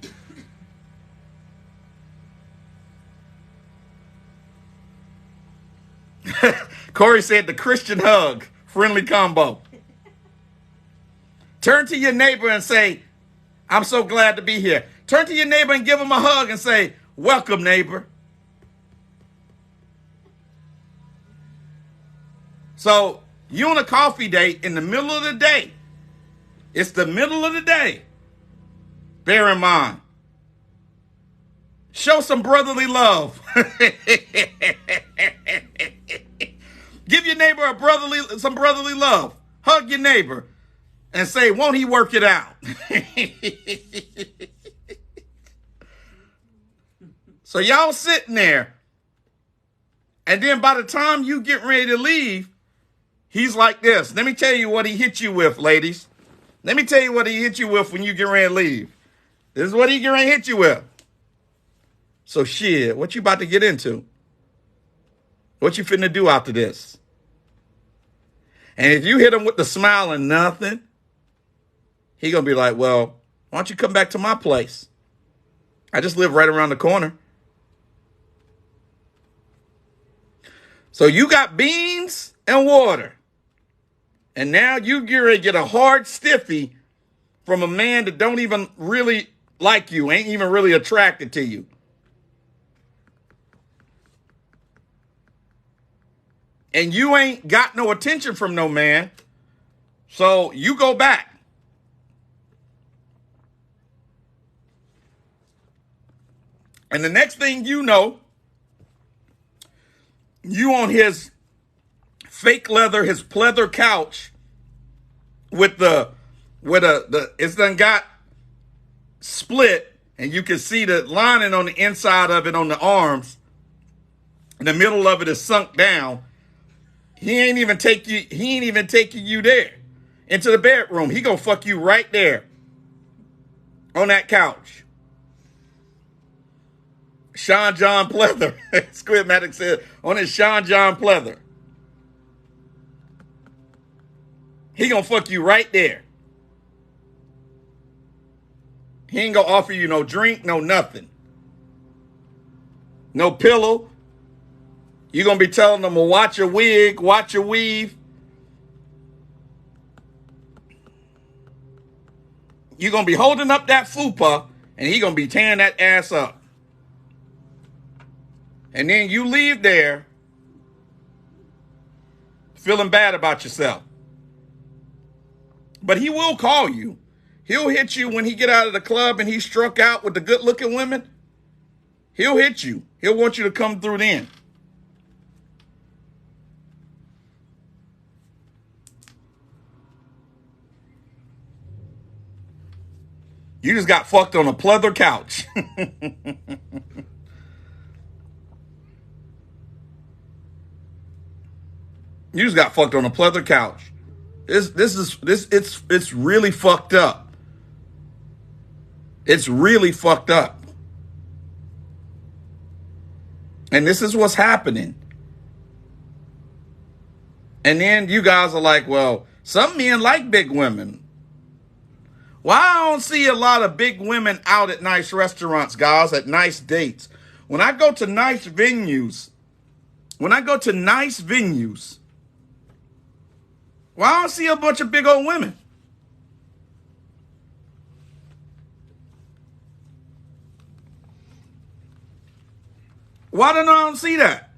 Corey said the Christian hug, friendly combo. Turn to your neighbor and say, I'm so glad to be here. Turn to your neighbor and give him a hug and say, welcome, neighbor. So you on a coffee date in the middle of the day. It's the middle of the day. Bear in mind. Show some brotherly love. Give your neighbor some brotherly love. Hug your neighbor and say, won't he work it out? So y'all sitting there. And then by the time you get ready to leave, he's like this. Let me tell you what he hit you with, ladies. Let me tell you what he hit you with when you get ready to leave. This is what he get ready to hit you with. So shit, what you about to get into? What you finna do after this? And if you hit him with the smile and nothing, he gonna be like, well, why don't you come back to my place? I just live right around the corner. So you got beans and water. And now you get a hard stiffy from a man that don't even really like you, ain't even really attracted to you. And you ain't got no attention from no man. So you go back. And the next thing you know, you on his fake leather, his pleather couch with it's done got split and you can see the lining on the inside of it on the arms. And the middle of it is sunk down. He ain't even taking you there into the bedroom. He gonna fuck you right there on that couch. Sean John pleather. Squidmatic said on his Sean John pleather. He gonna fuck you right there. He ain't gonna offer you no drink, no nothing. no pillow. You're going to be telling them, well, watch your wig, watch your weave. You're going to be holding up that fupa, and he going to be tearing that ass up. And then you leave there feeling bad about yourself. But he will call you. He'll hit you when he get out of the club and he's struck out with the good-looking women. He'll hit you. He'll want you to come through then. You just got fucked on a pleather couch. You just got fucked on a pleather couch. It's really fucked up. It's really fucked up. And this is what's happening. And then you guys are like, well, some men like big women. Well, I don't see a lot of big women out at nice restaurants, guys, at nice dates. When I go to nice venues, well, I don't see a bunch of big old women. Why don't I see that?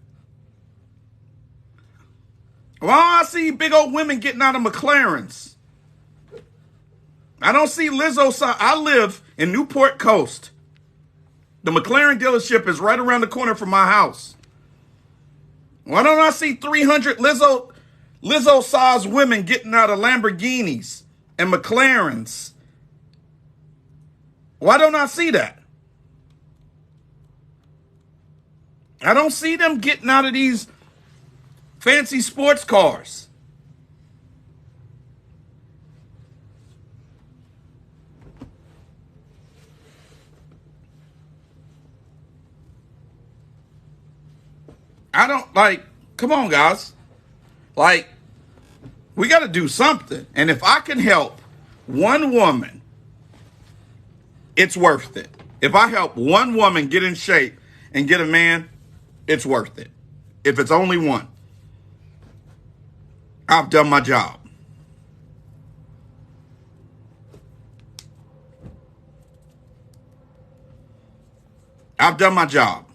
Why don't I see big old women getting out of McLarens? I don't see Lizzo. I live in Newport Coast. The McLaren dealership is right around the corner from my house. Why don't I see 300 Lizzo-sized women getting out of Lamborghinis and McLarens? Why don't I see that? I don't see them getting out of these fancy sports cars. I don't come on, guys. We got to do something. And if I can help one woman, it's worth it. If I help one woman get in shape and get a man, it's worth it. If it's only one, I've done my job. I've done my job.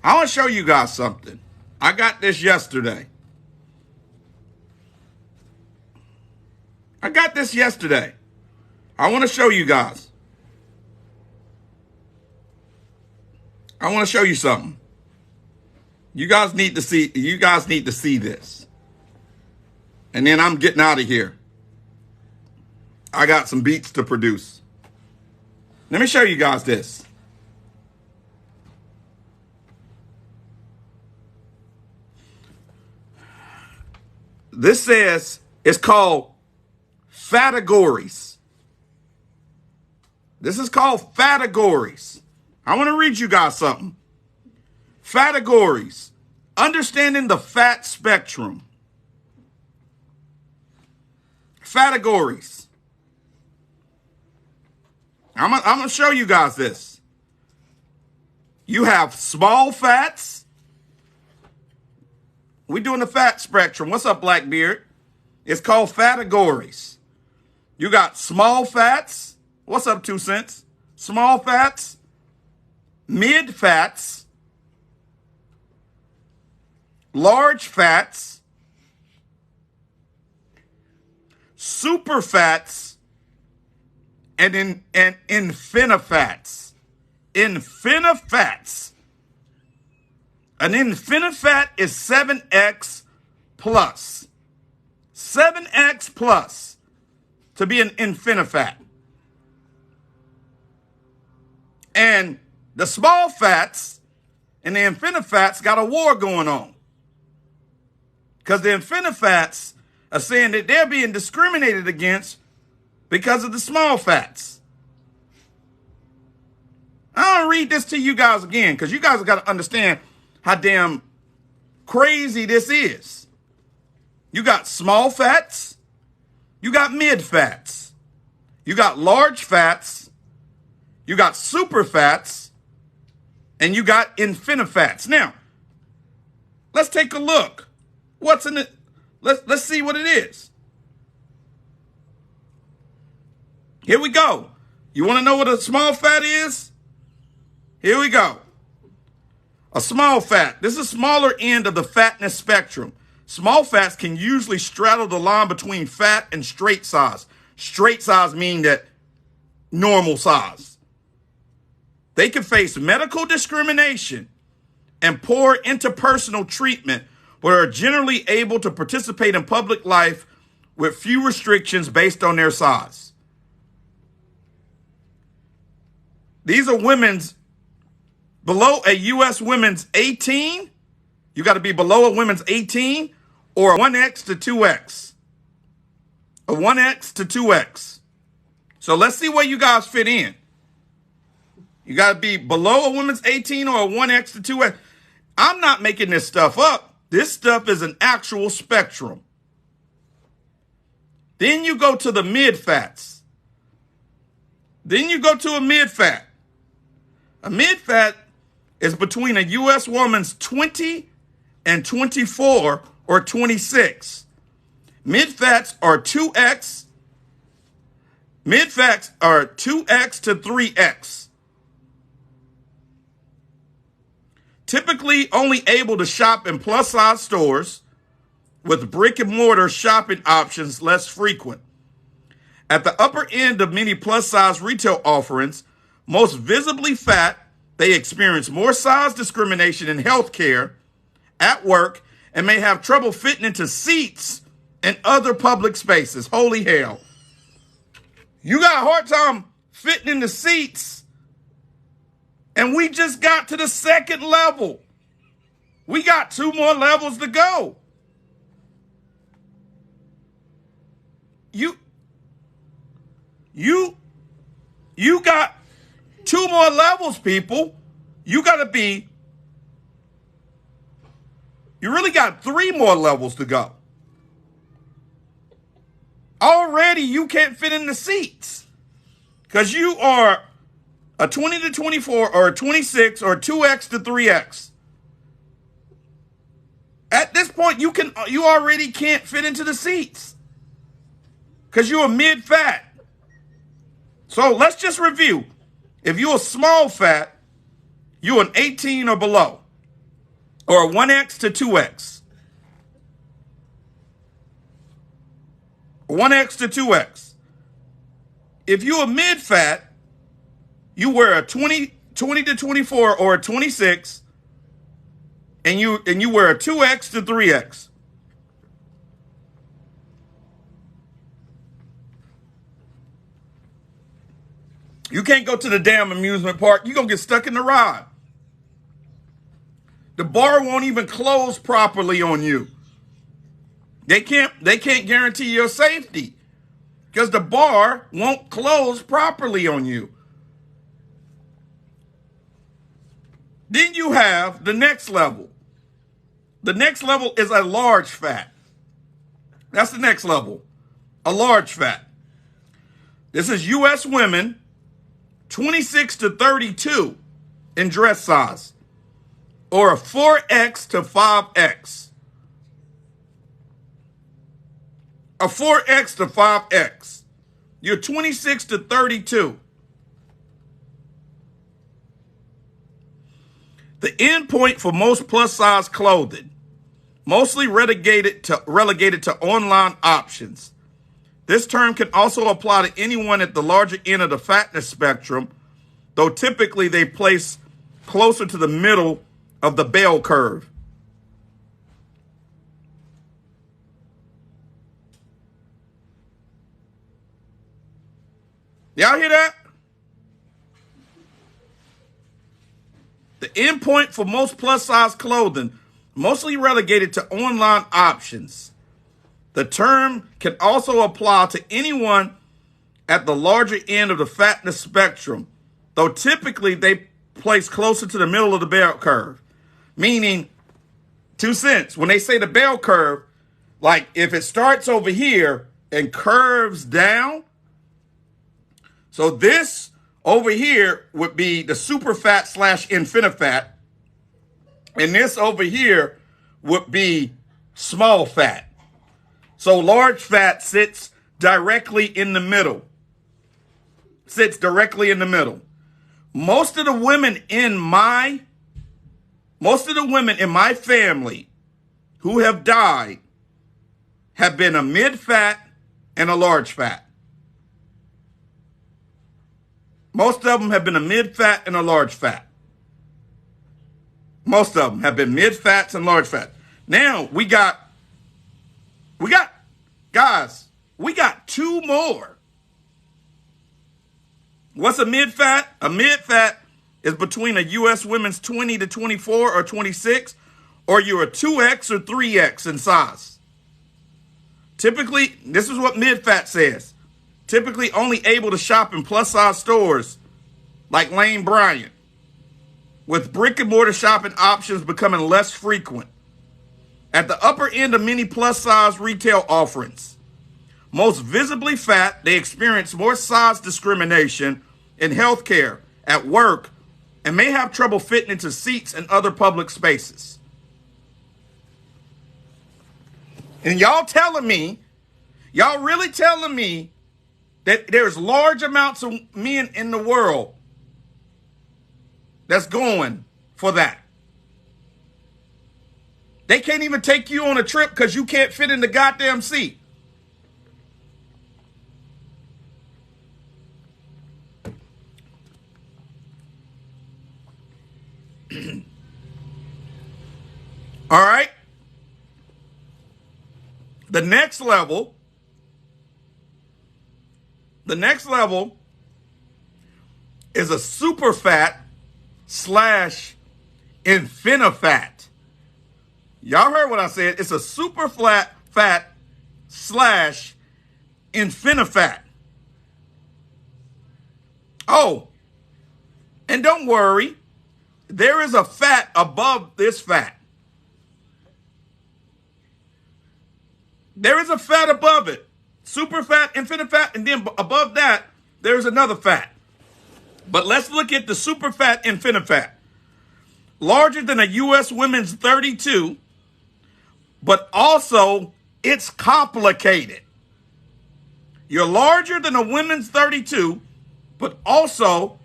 I want to show you guys something. I got this yesterday. I want to show you guys. I want to show you something. You guys need to see this. And then I'm getting out of here. I got some beats to produce. Let me show you guys this. This says it's called Fattagories. This is called Fattagories. I want to read you guys something. Fattagories. Understanding the fat spectrum. Fattagories. I'm going to show you guys this. You have small fats. We're doing the fat spectrum. What's up, Blackbeard? It's called Fattagories. You got small fats. What's up, 2 cents? Small fats, mid fats, large fats, super fats, and infinifats. Infinifats. An infinifat is 7x plus. 7x plus to be an infinifat. And the small fats and the infinifats got a war going on. Because the infinifats are saying that they're being discriminated against because of the small fats. I don't read this to you guys again because you guys have got to understand how damn crazy this is. You got small fats, you got mid fats, you got large fats, you got super fats, and you got infinifats. Now, let's take a look. What's in it? Let's see what it is. Here we go. You want to know what a small fat is? Here we go. A small fat. This is a smaller end of the fatness spectrum. Small fats can usually straddle the line between fat and straight size. Straight size meaning that normal size. They can face medical discrimination and poor interpersonal treatment, but are generally able to participate in public life with few restrictions based on their size. These are women's below a U.S. women's 18. You got to be below a women's 18 or a 1X to 2X. A 1X to 2X. So let's see where you guys fit in. You got to be below a woman's 18 or a 1X to 2X. I'm not making this stuff up. This stuff is an actual spectrum. Then you go to the mid-fats. Then you go to a mid-fat. A mid-fat is between a U.S. woman's 20 and 24 or 26. Mid-fats are 2X. Mid-fats are 2X to 3X. Typically only able to shop in plus-size stores with brick-and-mortar shopping options less frequent. At the upper end of many plus-size retail offerings, most visibly fat, they experience more size discrimination in healthcare, at work, and may have trouble fitting into seats and other public spaces. Holy hell. You got a hard time fitting into seats, and we just got to the second level. We got 2 more levels to go. You got 2 more levels, people. You really got 3 more levels to go. Already you can't fit in the seats because you are a 20 to 24 or a 26 or 2X to 3X. At this point, you already can't fit into the seats because you're a mid-fat. So let's just review. If you're a small fat, you're an 18 or below, or a 1X to 2X. 1X to 2X. If you're a mid-fat, you wear a 20 to 24 or a 26, and you wear a 2X to 3X. You can't go to the damn amusement park. You're going to get stuck in the ride. The bar won't even close properly on you. They can't guarantee your safety because the bar won't close properly on you. Then you have the next level. The next level is a large fat. That's the next level. A large fat. This is U.S. women 26 to 32 in dress size, or a 4X to 5X. A 4X to 5X. You're 26 to 32. The end point for most plus size clothing, mostly relegated to online options. This term can also apply to anyone at the larger end of the fatness spectrum, though typically they place closer to the middle of the bell curve. Y'all hear that? The endpoint for most plus size clothing, mostly relegated to online options. The term can also apply to anyone at the larger end of the fatness spectrum, though typically they place closer to the middle of the bell curve. Meaning, 2 cents, when they say the bell curve, like if it starts over here and curves down, so this Over here would be the super fat / infinifat. And this over here would be small fat. So large fat sits directly in the middle. Sits directly in the middle. Most of the women in my family who have died have been a mid-fat and a large fat. Most of them have been a mid-fat and a large fat. Most of them have been mid-fats and large fat. Now we got two more. What's a mid-fat? A mid-fat is between a U.S. women's 20 to 24 or 26, or you're a 2X or 3X in size. Typically, this is what mid-fat says. Typically only able to shop in plus-size stores like Lane Bryant, with brick-and-mortar shopping options becoming less frequent. At the upper end of many plus-size retail offerings, most visibly fat, they experience more size discrimination in healthcare, at work, and may have trouble fitting into seats and other public spaces. And y'all really telling me that there's large amounts of men in the world that's going for that. They can't even take you on a trip because you can't fit in the goddamn seat. All right. The next level is a super fat / infinifat. Y'all heard what I said. It's a super fat / infinifat. Oh, and don't worry, there is a fat above this fat. There is a fat above it. Super fat, infinifat, and then above that, there's another fat. But let's look at the super fat, infinifat. Larger than a U.S. women's 32, but also it's complicated. You're larger than a women's 32, but also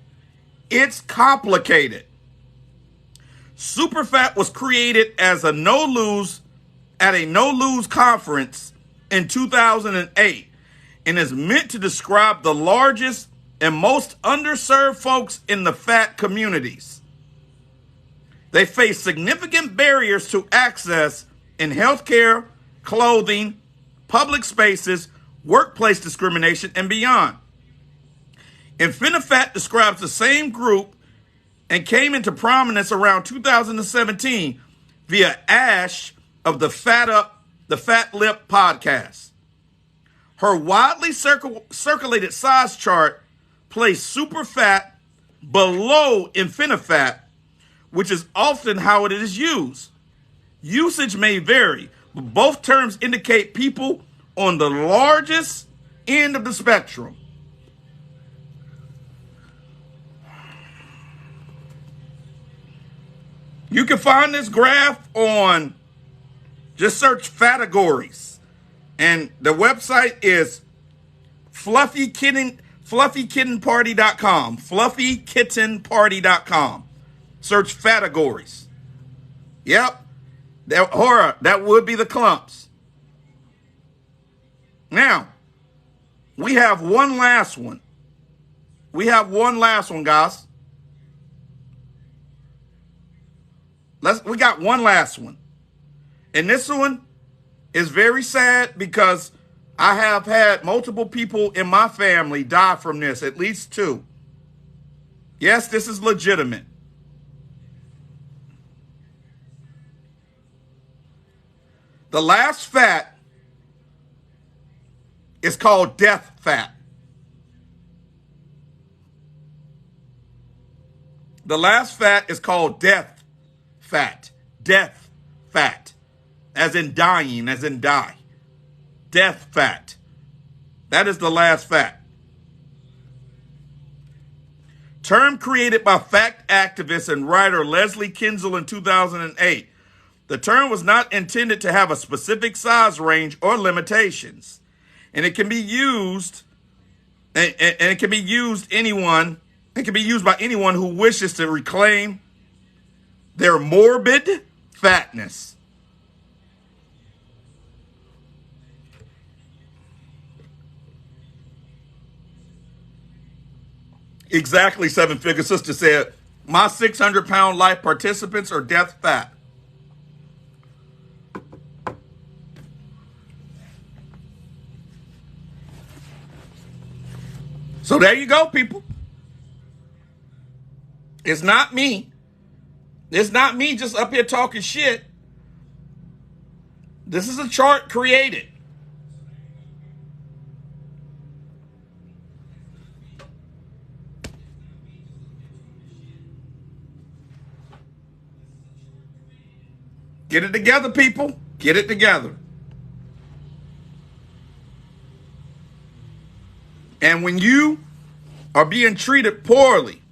it's complicated. Superfat was created as a no-lose at a no-lose conference in 2008 and is meant to describe the largest and most underserved folks in the fat communities. They face significant barriers to access in healthcare, clothing, public spaces, workplace discrimination, and beyond. Infinifat describes the same group and came into prominence around 2017 via Ash of the Fat Lip podcast. Her widely circulated size chart placed super fat below infinifat, which is often how it is used. Usage may vary, but both terms indicate people on the largest end of the spectrum. You can find this graph on, just search categories. And the website is fluffykittenparty.com. Fluffykittenparty.com. Search categories. Yep. That would be the clumps. Now, we have one last one. We guys. We got one last one. And this one is very sad because I have had multiple people in my family die from this, at least 2. Yes, this is legitimate. The last fat is called death fat. The last fat is called death fat. Death fat. As in dying, as in die. Death fat. That is the last fat. term created by fact activist and writer Leslie Kinzel in 2008. The term was not intended to have a specific size range or limitations, and it can be used and it can be used by anyone who wishes to reclaim their morbid fatness. Exactly, Seven Figure Sister said, my 600-pound life participants are death fat. So there you go, people. It's not me. It's not me just up here talking shit. This is a chart created. Get it together, people. Get it together. And when you are being treated poorly,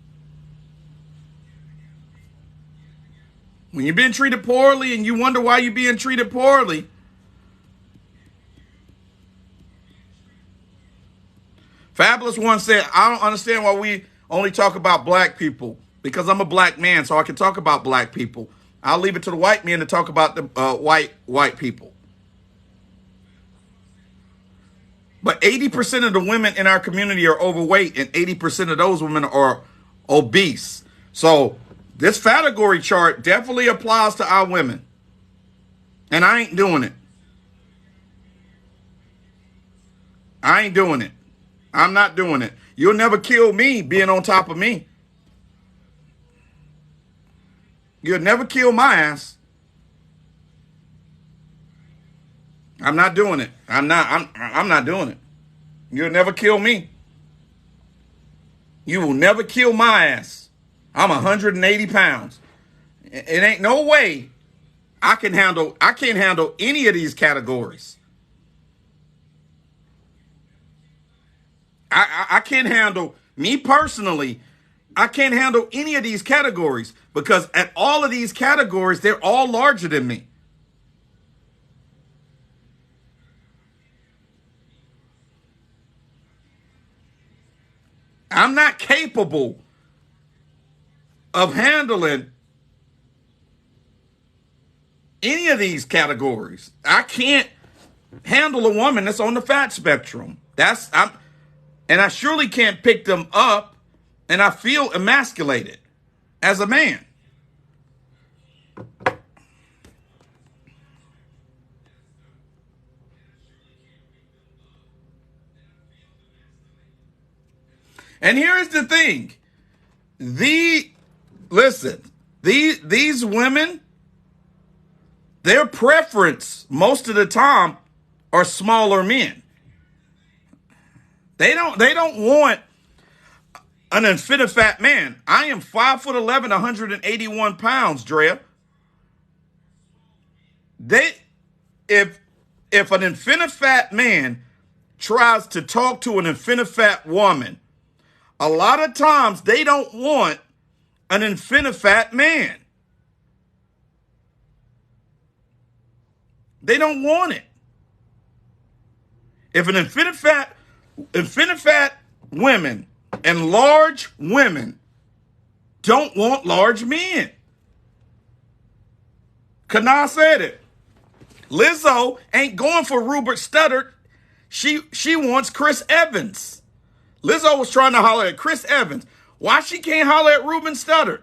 when you're being treated poorly and you wonder why you're being treated poorly, Fabulous One said, I don't understand why we only talk about black people. Because I'm a black man, so I can talk about black people. I'll leave it to the white men to talk about the white people. But 80% of the women in our community are overweight, and 80% of those women are obese. So this category chart definitely applies to our women. And I ain't doing it. I ain't doing it. I'm not doing it. You'll never kill me being on top of me. You'll never kill my ass. I'm not doing it. I'm not doing it. You'll never kill me. You will never kill my ass. I'm 180 pounds. It ain't no way I can't handle any of these categories. I can't handle, me personally, I can't handle any of these categories because at all of these categories, they're all larger than me. I'm not capable of handling any of these categories. I can't handle a woman that's on the fat spectrum. And I surely can't pick them up, and I feel emasculated as a man. And here's the thing. These women, their preference most of the time are smaller men. They don't want an infinite fat man. I am 5'11", 181 pounds, Drea. If an infinite fat man tries to talk to an infinite fat woman, a lot of times they don't want an infinite fat man. They don't want it. If an infinite fat women and large women don't want large men. Kana said it. Lizzo ain't going for Rupert Studdard. She wants Chris Evans. Lizzo was trying to holler at Chris Evans. Why she can't holler at Reuben Studdard?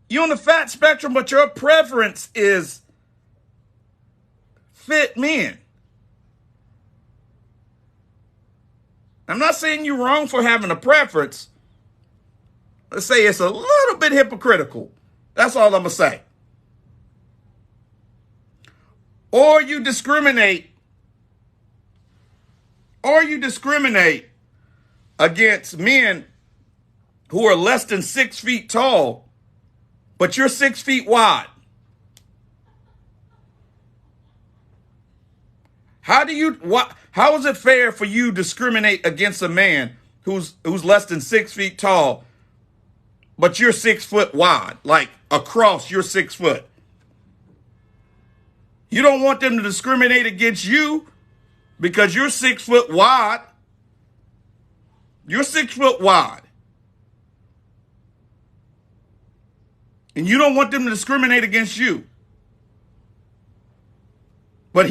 You're on the fat spectrum, but your preference is fit men. I'm not saying you're wrong for having a preference. Let's say it's a little bit hypocritical. That's all I'm going to say. Or you discriminate against men who are less than 6 feet tall, but you're 6 feet wide. How is it fair for you to discriminate against a man who's less than 6 feet tall, but you're 6 foot wide, like across you're 6 foot? You don't want them to discriminate against you because you're 6 foot wide. You're 6 foot wide. And you don't want them to discriminate against you. But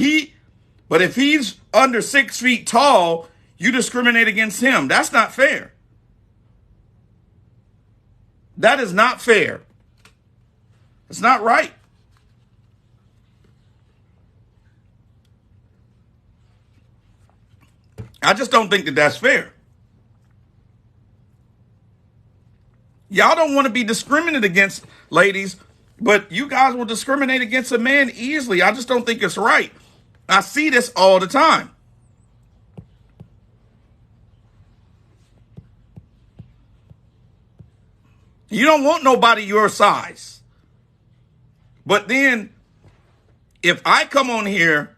if he's under 6 feet tall, you discriminate against him. That's not fair. That is not fair. It's not right. I just don't think that that's fair. Y'all don't want to be discriminated against, ladies, but you guys will discriminate against a man easily. I just don't think it's right. I see this all the time. You don't want nobody your size. But then, if I come on here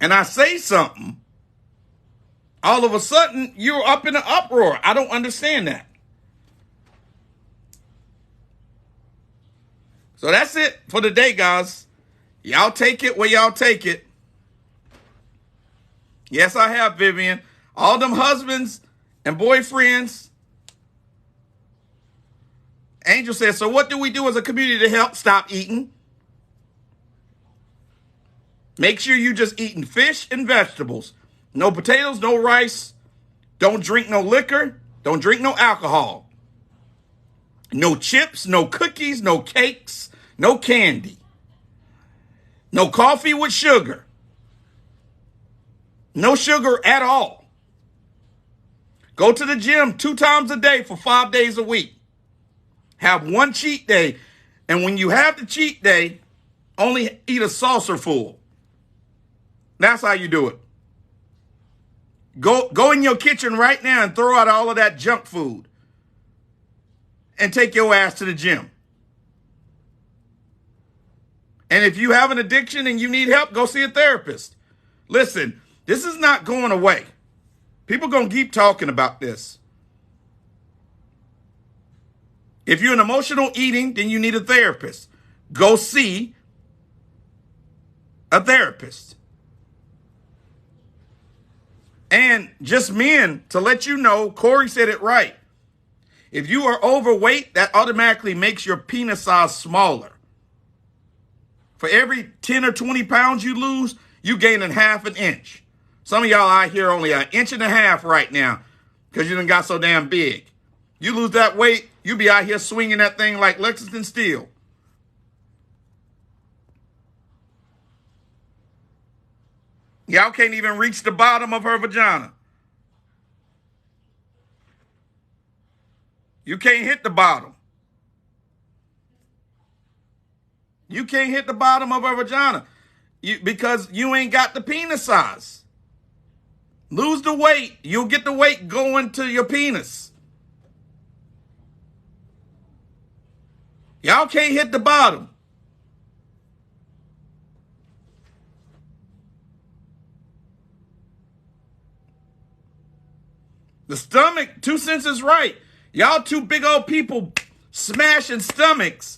and I say something, all of a sudden you're up in an uproar. I don't understand that. So that's it for the day, guys. Y'all take it where y'all take it. Yes, I have, Vivian. All them husbands and boyfriends. Angel says, so what do we do as a community to help stop eating? Make sure you just eating fish and vegetables. No potatoes, no rice. Don't drink no liquor. Don't drink no alcohol. No chips, no cookies, no cakes, no candy. No coffee with sugar. No sugar at all. Go to the gym 2 times a day for 5 days a week. Have one cheat day. And when you have the cheat day, only eat a saucer full. That's how you do it. Go in your kitchen right now and throw out all of that junk food. And take your ass to the gym. And if you have an addiction and you need help, go see a therapist. Listen, this is not going away. People are going to keep talking about this. If you're an emotional eating, then you need a therapist. Go see a therapist. And just men, to let you know, Corey said it right. If you are overweight, that automatically makes your penis size smaller. For every 10 or 20 pounds you lose, you gain a half an inch. Some of y'all out here only 1.5 inches right now because you done got so damn big. You lose that weight, you be out here swinging that thing like Lexington Steel. Y'all can't even reach the bottom of her vagina. You can't hit the bottom. You can't hit the bottom of her vagina because you ain't got the penis size. Lose the weight. You'll get the weight going to your penis. Y'all can't hit the bottom. The stomach, 2 cents is right. Y'all 2 big old people smashing stomachs.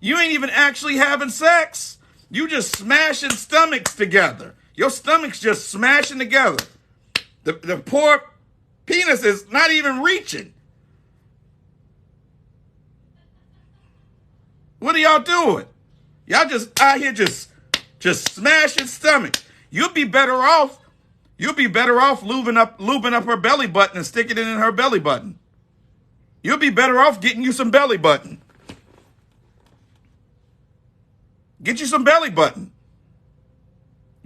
You ain't even actually having sex. You just smashing stomachs together. Your stomach's just smashing together. The poor penis is not even reaching. What are y'all doing? Y'all just out here just smashing stomachs. You'll be better off lubing up her belly button and sticking it in her belly button. You'll be better off getting you some belly button. Get you some belly button.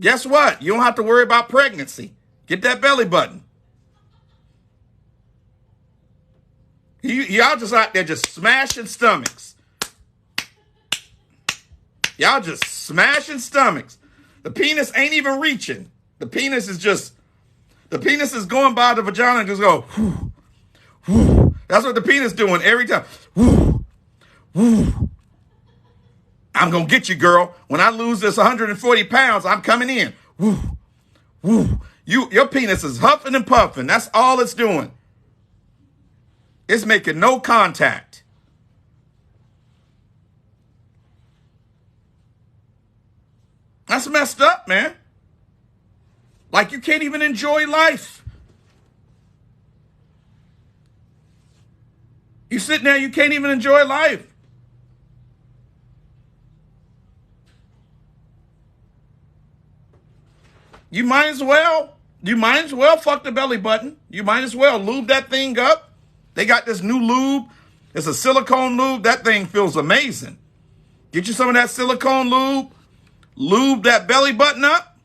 Guess what? You don't have to worry about pregnancy. Get that belly button. Y'all just out there just smashing stomachs. Y'all just smashing stomachs. The penis ain't even reaching. The penis is going by the vagina and just go, whoo, whoo. That's what the penis doing every time. Whoo, whoo. I'm going to get you, girl. When I lose this 140 pounds, I'm coming in. Woo, woo. Your penis is huffing and puffing. That's all it's doing. It's making no contact. That's messed up, man. Like you can't even enjoy life. You sit there, you can't even enjoy life. You might as well fuck the belly button. You might as well lube that thing up. They got this new lube. It's a silicone lube. That thing feels amazing. Get you some of that silicone lube. Lube that belly button up.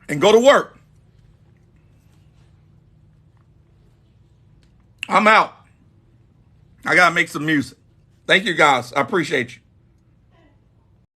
And go to work. I'm out. I got to make some music. Thank you guys. I appreciate you.